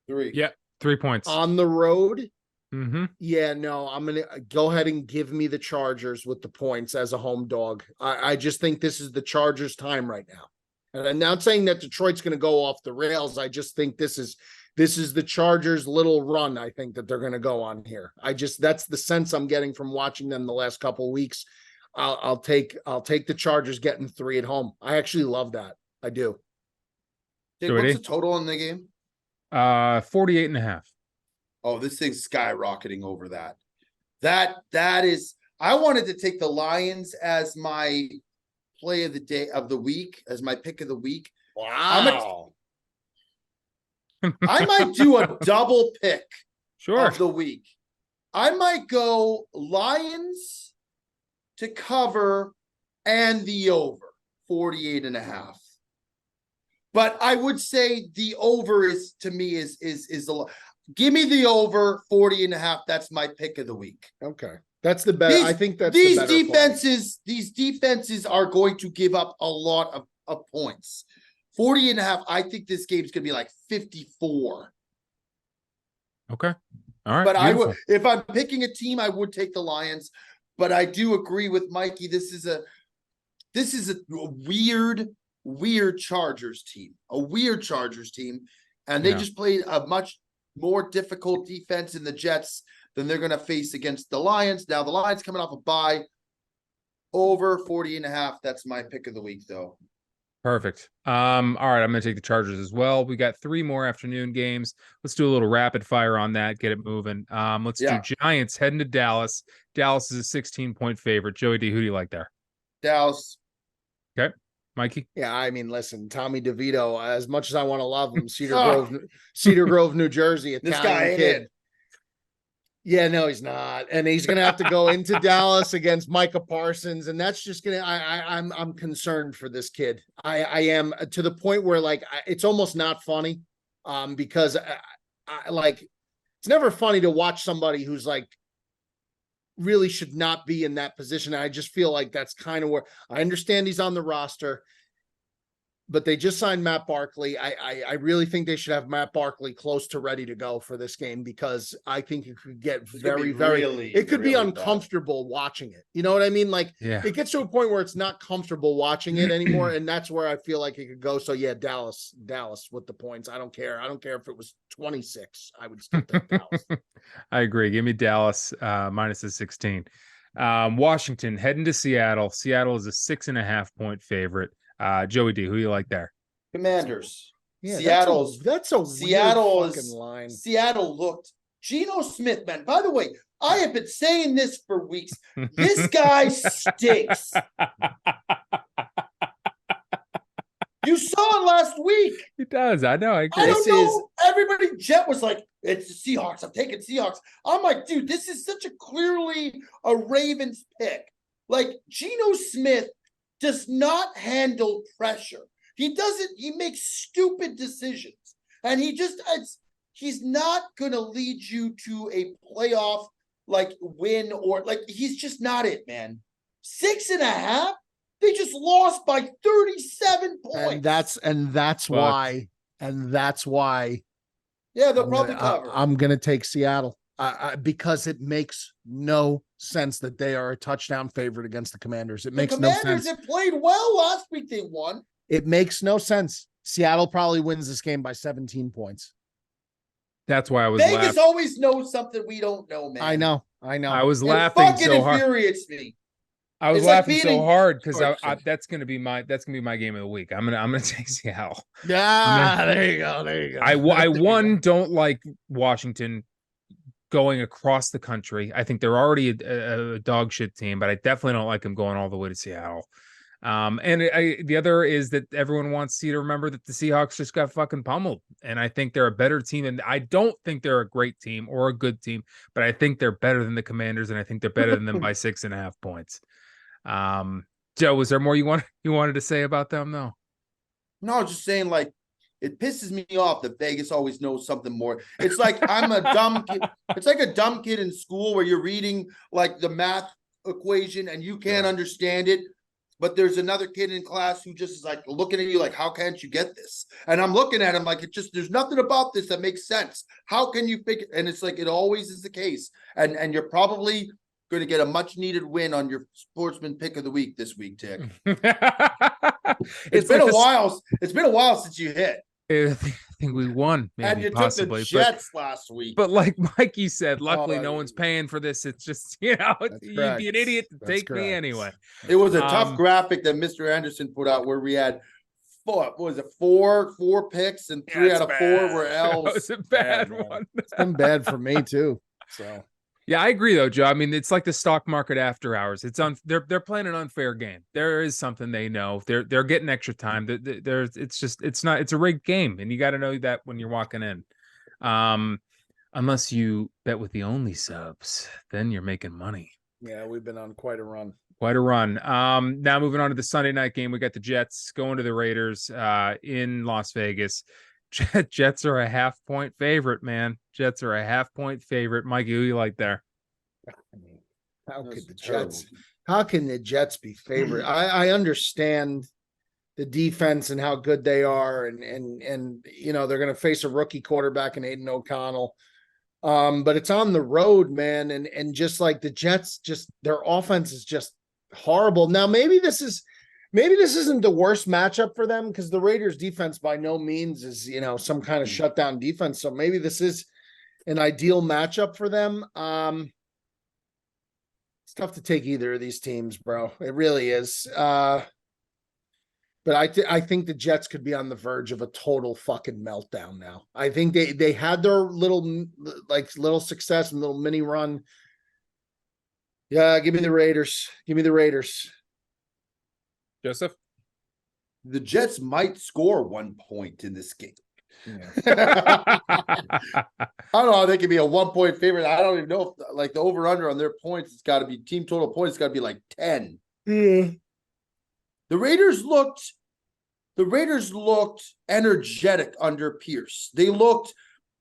3. Yeah. 3 points on the road. Mm-hmm. Yeah, no, I'm going to go ahead and give me the Chargers with the points as a home dog. I just think this is the Chargers' time right now. And I'm not saying that Detroit's going to go off the rails. I just think this is the Chargers' little run. I think that they're going to go on here. That's the sense I'm getting from watching them the last couple of weeks. I'll take the Chargers getting 3 at home. I actually love that. I do. Dude, what's the total in the game? 48.5. Oh, this thing's skyrocketing over that. That is, I wanted to take the Lions as my play of the week, as my pick of the week. Wow. I might do a double pick of the week. I might go Lions to cover and the over 48.5. But I would say the over is, to me, is the give me the over 40.5. That's my pick of the week. Okay. That's the better. I think that's these the better defenses. Play. These defenses are going to give up a lot of points. 40.5. I think this game's gonna be like 54. Okay. All right. But beautiful. I would, if I'm picking a team, I would take the Lions. But I do agree with Mikey. This is a weird Chargers team, and they just played a much more difficult defense in the Jets than they're going to face against the Lions. Now the Lions coming off a bye, over 40.5. That's my pick of the week, though. Perfect. All right, I'm going to take the Chargers as well. We got 3 more afternoon games. Let's do a little rapid fire on that. Get it moving. Let's do Giants heading to Dallas. Dallas is a 16-point favorite. Joey D, who do you like there? Dallas. Okay. Mikey? Yeah, I mean, listen, Tommy DeVito, as much as I want to love him, Cedar Grove, New Jersey, Italian kid. Yeah, no, he's not. And he's going to have to go into Dallas against Micah Parsons. And that's just going to, I'm concerned for this kid. I am, to the point where it's almost not funny because it's never funny to watch somebody who's really should not be in that position. I just feel like that's kind of where I understand he's on the roster, but they just signed Matt Barkley. I really think they should have Matt Barkley close to ready to go for this game, because I think it could get it could be uncomfortable watching it. You know what I mean? It gets to a point where it's not comfortable watching it anymore. And that's where I feel like it could go. So yeah, Dallas with the points. I don't care if it was 26, I would still take Dallas. I agree. Give me Dallas minus the 16. Washington heading to Seattle. Seattle is a 6.5-point favorite. Joey D, who do you like there? Commanders. Yeah, Seattle's that's a Seattle weird fucking line. Seattle looked. Geno Smith, man. By the way, I have been saying this for weeks. This guy stinks. You saw it last week. He does. I know. I agree. I don't know. Everybody, Jet was like, it's the Seahawks. I'm taking Seahawks. I'm like, dude, this is such a clearly a Ravens pick. Geno Smith does not handle pressure. He makes stupid decisions. And he's not going to lead you to a playoff win or he's just not it, man. 6.5? They just lost by 37 points. And that's why. Yeah, they'll probably cover. I'm going to take Seattle. because it makes no sense that they are a touchdown favorite against the Commanders. It makes no sense. The Commanders have played well last week. They won. It makes no sense. Seattle probably wins this game by 17 points. That's why I was Vegas always knows something we don't know, man. I know. I was laughing so hard. Infuriates me. I was laughing so hard because that's gonna be my game of the week. I'm gonna take Seattle. Yeah, there you go. I don't like Washington going across the country. I think they're already a dog shit team, but I definitely don't like them going all the way to Seattle. The other is that everyone wants you to remember that the Seahawks just got fucking pummeled, and I think they're a better team, and I don't think they're a great team or a good team, but I think they're better than the Commanders, and I think they're better than them by 6.5 points. Joe, was there more you wanted to say about them? No, just saying, like, it pisses me off that Vegas always knows something more. It's like I'm a dumb kid. It's like a dumb kid in school where you're reading like the math equation and you can't understand it. But there's another kid in class who just is like looking at you like, how can't you get this? And I'm looking at him like, there's nothing about this that makes sense. How can you figure? And it's like, it always is the case. And you're probably going to get a much needed win on your Sportsman pick of the week this week, Tick. It's been a while. It's been a while since you hit. I think we won, maybe, and you possibly. Took the Jets last week. But like Mikey said, luckily no one's paying for this. It's just, you'd be an idiot to take me anyway. It was a tough graphic that Mr. Anderson put out where we had four picks and 3 out of 4 were L's. That was a bad one. It's been bad for me too. So yeah, I agree though, Joe. I mean, it's like the stock market after hours. They're playing an unfair game. There is something they know. They're getting extra time. It's a rigged game, and you got to know that when you're walking in. Unless you bet with the only subs, then you're making money. Yeah, we've been on quite a run. Now moving on to the Sunday night game, we got the Jets going to the Raiders in Las Vegas. Jets are a 0.5-point favorite, man. Jets are a 0.5-point favorite. Mikey, who you like there? How can the Jets be favorite? I understand the defense and how good they are, and they're going to face a rookie quarterback in Aiden O'Connell. But it's on the road, man, and just like the Jets, just their offense is just horrible. Now maybe this isn't the worst matchup for them because the Raiders defense by no means is, some kind of shutdown defense. So maybe this is an ideal matchup for them. It's tough to take either of these teams, bro. It really is. But I think the Jets could be on the verge of a total fucking meltdown now. I think they had their little success and little mini run. Yeah, give me the Raiders. Joseph? The Jets might score 1 point in this game. Yeah. I don't know. They could be a 1-point favorite. I don't even know if the over-under on their points, it's got to be team total points. It's got to be like 10. Yeah. The Raiders looked energetic under Pierce. They looked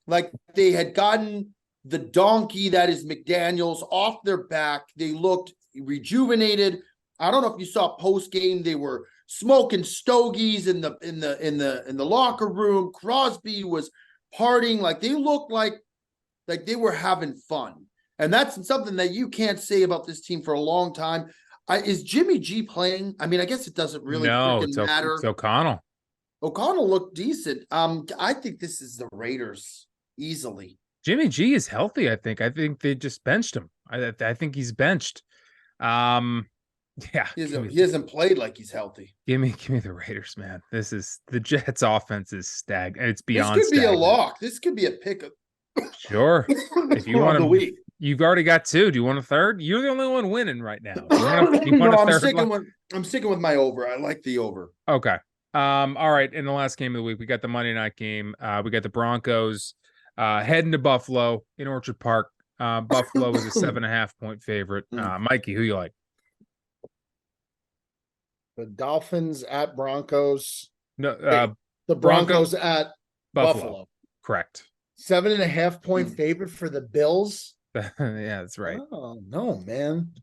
like they had gotten the donkey that is McDaniels off their back. They looked rejuvenated. I don't know if you saw post game, they were smoking stogies in the locker room. Crosby was partying. Like they looked like they were having fun. And that's something that you can't say about this team for a long time. Is Jimmy G playing? I mean, I guess it doesn't really matter. It's O'Connell. O'Connell looked decent. I think this is the Raiders easily. Jimmy G is healthy, I think. I think they just benched him. I think he's benched. Yeah, he hasn't played like he's healthy. Give me the Raiders, man. This is the Jets' offense is stagnant. It's beyond. This could be a lock. This could be a pick. Sure, if you want to. You've already got 2. Do you want a third? You're the only one winning right now. I'm sticking with my over. I like the over. Okay. All right. In the last game of the week, we got the Monday night game. We got the Broncos heading to Buffalo in Orchard Park. Buffalo is a 7.5-point favorite. Mikey, who you like? The Dolphins at Broncos. No, the Broncos at Buffalo. Correct. 7.5-point favorite for the Bills. Yeah, that's right. Oh no, man.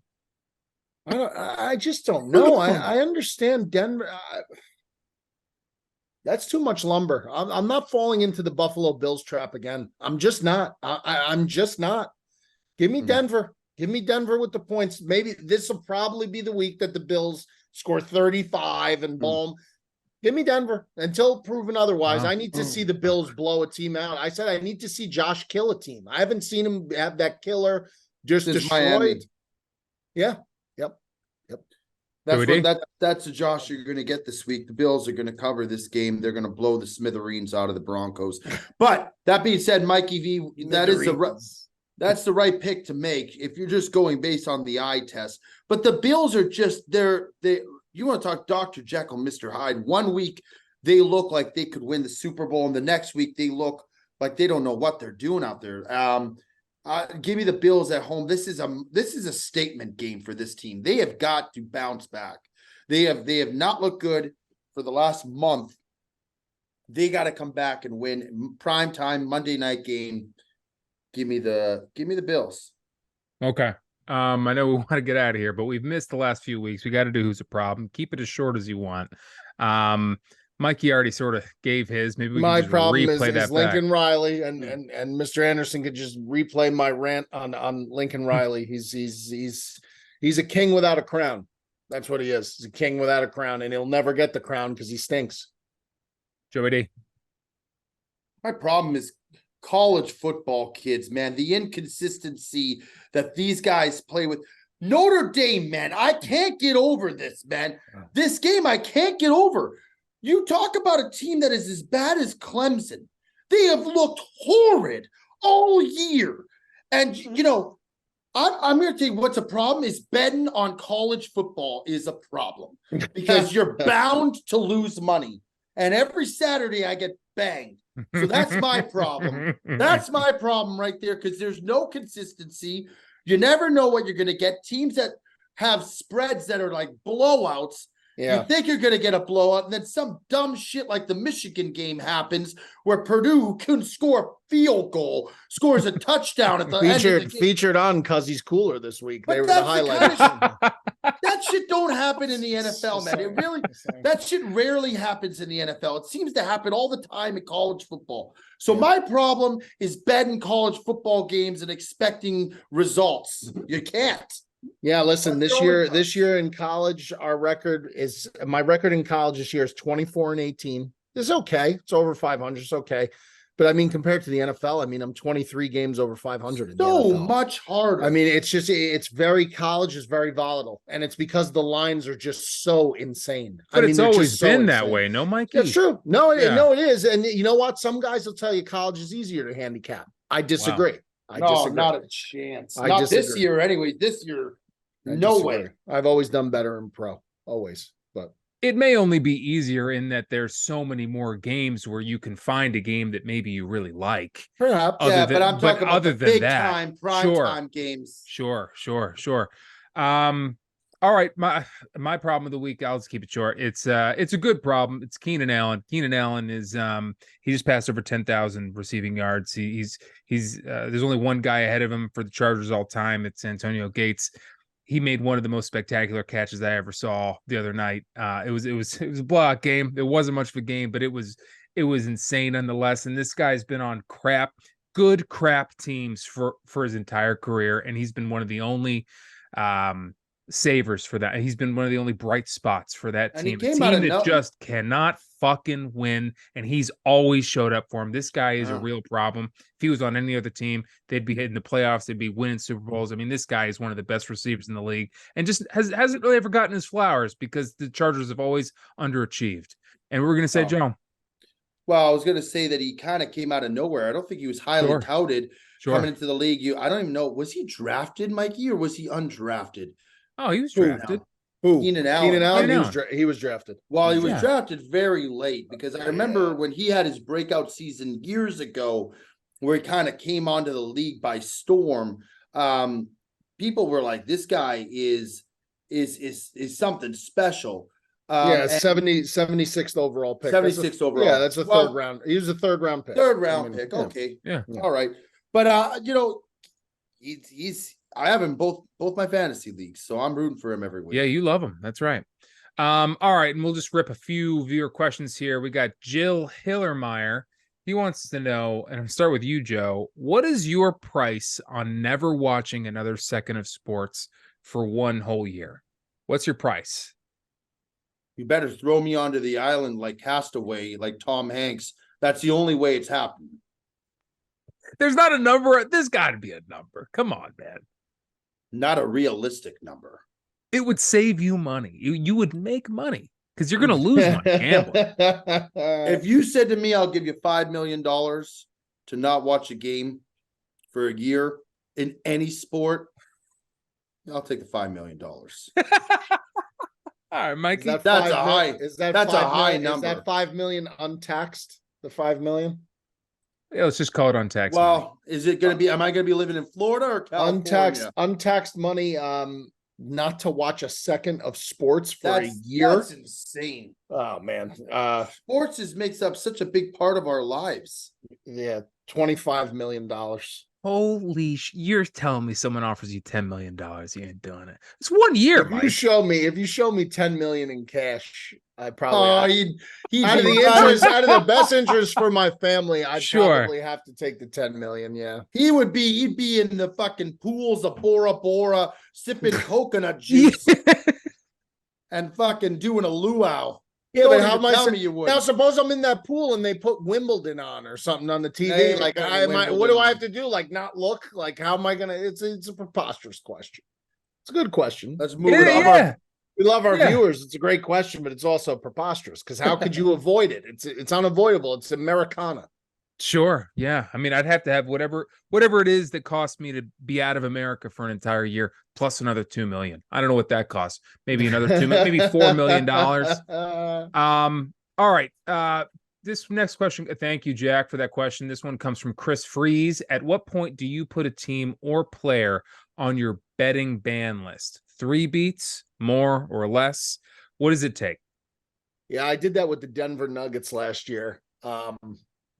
I just don't know. I understand Denver. That's too much lumber. I'm not falling into the Buffalo Bills trap again. I'm just not. I'm just not. Give me Denver. Give me Denver with the points. Maybe this will probably be the week that the Bills score 35 and boom. Give me Denver until proven otherwise. Wow. I need to see the Bills blow a team out. I said I need to see Josh kill a team. I haven't seen him have that killer just destroyed. Yeah. Yep. That's the Josh you're going to get this week. The Bills are going to cover this game. They're going to blow the smithereens out of the Broncos. But that being said, Mikey V, that's the right pick to make if you're just going based on the eye test. But the Bills are just you want to talk Dr. Jekyll, Mr. Hyde. 1 week they look like they could win the Super Bowl, and the next week they look like they don't know what they're doing out there. Give me the Bills at home. This is a statement game for this team. They have got to bounce back. They have not looked good for the last month. They got to come back and win. Prime time Monday night game. Give me the Bills. Okay. I know we want to get out of here, but we've missed the last few weeks. We got to do Who's a Problem. Keep it as short as you want. Mikey already sort of gave his. Maybe we my can just problem replay is that Lincoln back. Riley and Mr. Anderson could just replay my rant on Lincoln Riley. He's a king without a crown. That's what he is. He's a king without a crown, and he'll never get the crown because he stinks. Joey D. My problem is college football kids, man. The inconsistency that these guys play with. Notre Dame, man. I can't get over this, man. This game I can't get over. You talk about a team that is as bad as Clemson. They have looked horrid all year. And, I'm going to tell you what's a problem is betting on college football is a problem because you're bound to lose money. And every Saturday I get banged. So that's my problem. That's my problem right there because there's no consistency. You never know what you're going to get. Teams that have spreads that are like blowouts. Yeah. You think you're going to get a blowout, and then some dumb shit like the Michigan game happens where Purdue couldn't score a field goal, scores a touchdown at the end of the game. Featured on Cuz He's Cooler this week. They were the highlights. That shit don't happen in the NFL, man. That shit rarely happens in the NFL. It seems to happen all the time in college football. So my problem is betting college football games and expecting results. You can't. Yeah, listen, this year in college, my record in college this year is 24-18. It's okay. It's over 500. It's okay. But I mean, compared to the NFL, I'm 23 games over 500. In so the NFL. Much harder. College is very volatile. And it's because the lines are just so insane. But it's always been that way. No, Mikey? That's true. No, it is. And you know what? Some guys will tell you college is easier to handicap. I disagree. Wow. I disagree. Not a chance. Not this year anyway. This year, no way. I've always done better in pro. Always. But it may only be easier in that there's so many more games where you can find a game that maybe you really like. Perhaps. But I'm talking about the big time, prime time games. Sure. All right. My problem of the week, I'll just keep it short. It's a good problem. It's Keenan Allen. Keenan Allen is he just passed over 10,000 receiving yards. He's there's only one guy ahead of him for the Chargers all time. It's Antonio Gates. He made one of the most spectacular catches I ever saw the other night. It was a blowout game. It wasn't much of a game, but it was insane nonetheless. And this guy's been on good crap teams for his entire career, and he's been one of the only savers for that. He's been one of the only bright spots for that team. A team that just cannot fucking win, and he's always showed up for him. This guy is a real problem. If he was on any other team, they'd be hitting the playoffs, they'd be winning Super Bowls. This guy is one of the best receivers in the league, and just hasn't really ever gotten his flowers because the Chargers have always underachieved. And we're gonna say, Joe. Well, I was gonna say that he kind of came out of nowhere. I don't think he was highly touted coming into the league. I don't even know, was he drafted, Mikey, or was he undrafted? Oh, he was drafted. Who? Keenan Allen. He was drafted. Well, he was drafted very late because I remember when he had his breakout season years ago where he kind of came onto the league by storm. People were like, this guy is something special. 76th overall pick. 76th overall. Yeah, that's a third round. He was a third round pick. Pick. Okay. Yeah. All right. But I have him both my fantasy leagues, so I'm rooting for him every week. Yeah, you love him. That's right. All right, and we'll just rip a few viewer questions here. We got Jill Hillermeyer. He wants to know, and I'll start with you, Joe. What is your price on never watching another second of sports for one whole year? What's your price? You better throw me onto the island like Castaway, like Tom Hanks. That's the only way it's happening. There's not a number. There's got to be a number. Come on, man. Not a realistic number. It would save you money. You would make money because you're going to lose money gambling. If you said to me, I'll give you $5 million to not watch a game for a year in any sport, I'll take the $5 million. All right, Mikey. That's a high number. Is that 5 million untaxed? The 5 million? Yeah, let's just call it untaxed. Well, money. is it going to be? Am I going to be living in Florida or California? Untaxed money. Not to watch a second of sports for a year. That's insane. Oh man. Sports makes up such a big part of our lives. Yeah, $25 million. Holy you're telling me someone offers you $10 million, you ain't doing it. It's 1 year. If you show me 10 million in cash, I probably out of the best interest for my family, I'd probably have to take the 10 million. Yeah. He'd be in the fucking pools of Bora Bora sipping coconut juice and fucking doing a luau. Yeah, but how am I? Now, suppose I'm in that pool and they put Wimbledon on or something on the TV. Like, what do I have to do? Like, not look? Like, how am I gonna? It's a preposterous question. It's a good question. Let's move it on. We love our viewers. It's a great question, but it's also preposterous because how could you avoid it? It's unavoidable. It's Americana. Sure. Yeah. I mean, I'd have to have whatever it is that cost me to be out of America for an entire year, plus another 2 million. I don't know what that costs. Maybe another maybe $4 million. All right. This next question. Thank you, Jack, for that question. This one comes from Chris Freeze. At what point do you put a team or player on your betting ban list? 3 beats, more or less? What does it take? Yeah, I did that with the Denver Nuggets last year.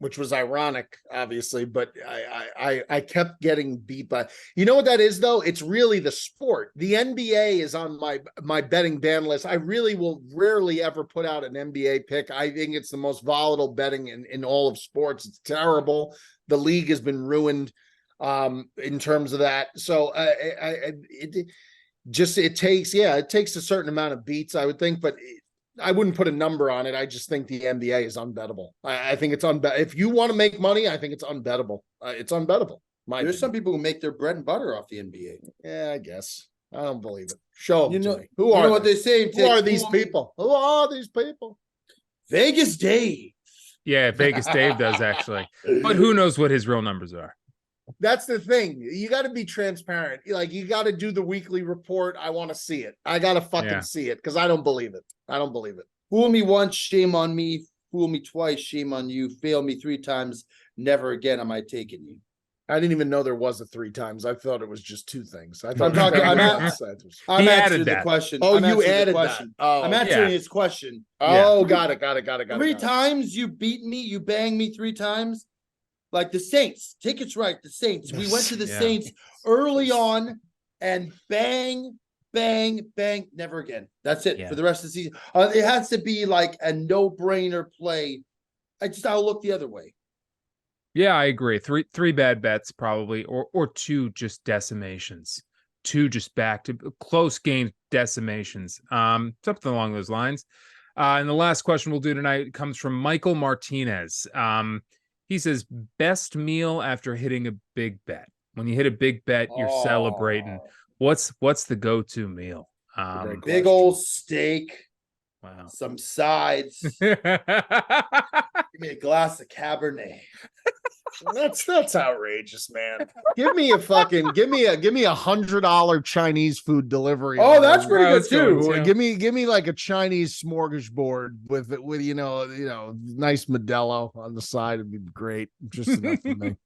Which was ironic, obviously, but I kept getting beat by. You know what that is, though? It's really the sport. The NBA is on my betting ban list. I really will rarely ever put out an NBA pick. I think it's the most volatile betting in all of sports. It's terrible. The league has been ruined in terms of that. So it takes a certain amount of beats, I would think, but I wouldn't put a number on it. I just think the NBA is unbettable. I think it's unbettable. If you want to make money, I think it's unbettable. It's unbettable. There's some people who make their bread and butter off the NBA. Yeah, I guess. I don't believe it. Show them to me. Who are what they say? Who are these people? Who are these people? Vegas Dave. Yeah, Vegas Dave does actually. But who knows what his real numbers are? That's the thing. You got to be transparent. Like, you got to do the weekly report. I want to see it. I got to fucking see it because I don't believe it. I don't believe it. Fool me once, shame on me. Fool me twice, shame on you. Fail me 3 times, never again am I taking you. I didn't even know there was a 3 times. I thought it was just 2 things. I thought I'm answering the question. Oh, you added that. Oh, I'm answering his question. Oh, got it. 3 times you beat me, you banged me 3 times. Like the Saints, tickets right. The Saints. We went to the Saints early on, and bang, bang, bang. Never again. That's it for the rest of the season. It has to be like a no-brainer play. I'll look the other way. Yeah, I agree. Three bad bets probably, or 2 just decimations. 2 just back to close game decimations. Something along those lines. And the last question we'll do tonight comes from Michael Martinez. He says, best meal after hitting a big bet. When you hit a big bet, you're celebrating. What's the go-to meal? Big old steak. Wow. Some sides. Give me a glass of Cabernet. That's outrageous, man. Give me a $100 Chinese food delivery. Oh, that's pretty good too. Give me like a Chinese smorgasbord with nice Modelo on the side. It'd be great. Just enough for me.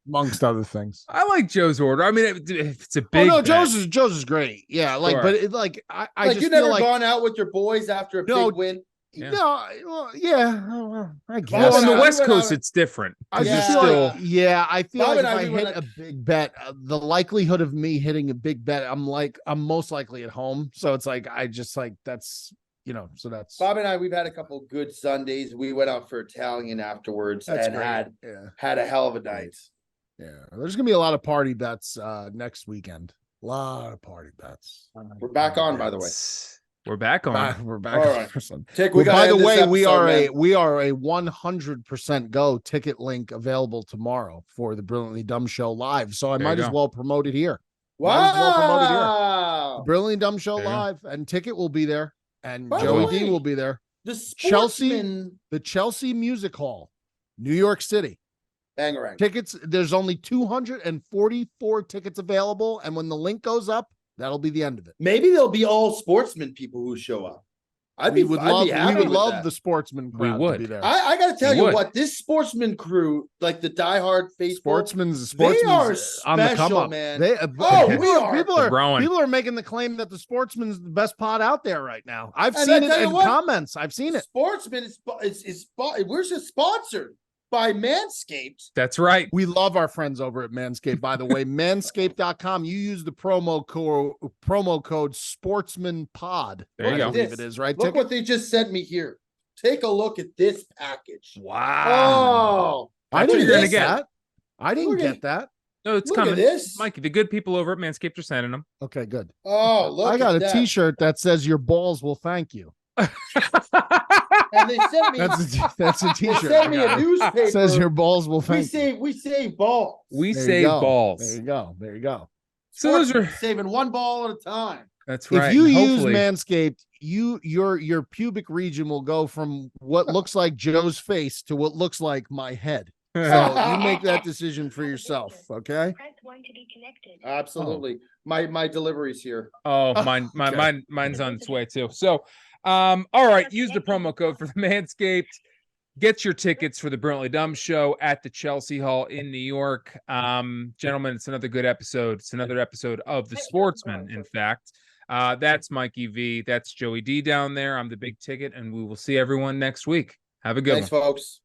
Amongst other things. I like Joe's order. I mean, if it's a big bet. Joe's is great. Yeah, but it, like I just you never gone out with your boys after a big win. Yeah. No, well, yeah, I guess. On the West Coast, it's different. I feel like if I hit a big bet, the likelihood of me hitting a big bet, I'm most likely at home. So it's like, I just like, that's so that's Bob and I. We've had a couple good Sundays. We went out for Italian afterwards and had a hell of a night. Yeah, there's gonna be a lot of party bets next weekend. A lot of party bets. We're back on, by the way. We're back on. We're back. All on. Right. By the way, we are a 100% go ticket link available tomorrow for the Brilliantly Dumb Show live. So I might as well promote it here. Wow! The Brilliantly Dumb Show live, and ticket will be there, and Joey D will be there. The Sportsmen, the Chelsea Music Hall, New York City. Bangarang. Tickets. There's only 244 tickets available, and when the link goes up, that'll be the end of it. Maybe there'll be all Sportsmen people who show up. We would love the Sportsman crowd to be there. I got to tell you what, this Sportsman crew, like the diehard faithful, Sportsman's they are on the come up, man. People are making the claim that the Sportsman's the best pod out there right now. I've seen it in comments. I've seen it. Sportsman we're just sponsored by Manscaped. That's right. We love our friends over at Manscaped, by the way. Manscaped.com. You use the promo code SportsmanPod. There you go. I believe it is, right? Look what they just sent me here. Take a look at this package. Wow. Oh, I didn't get that. I didn't get that. No, it's coming. Mikey, the good people over at Manscaped are sending them. Okay, good. Oh, look. I got a t-shirt that says your balls will thank you. And they sent me that's a t-shirt. They sent me a newspaper. It says your balls will thank you. We save balls. We save balls. There you go. So those are saving one ball at a time. That's right. If you use Manscaped, your pubic region will go from what looks like Joe's face to what looks like my head. So you make that decision for yourself, okay? Press 1 to be connected. Absolutely. My delivery's here. Oh, mine's on its way too. So all right, use the promo code for the Manscaped. Get your tickets for the Brilliantly Dumb Show at the Chelsea Hall in New York. Gentlemen, it's another good episode. It's another episode of The Sportsman, in fact. That's Mikey V. That's Joey D down there. I'm the Big Ticket, and we will see everyone next week. Have a good one. Thanks, folks.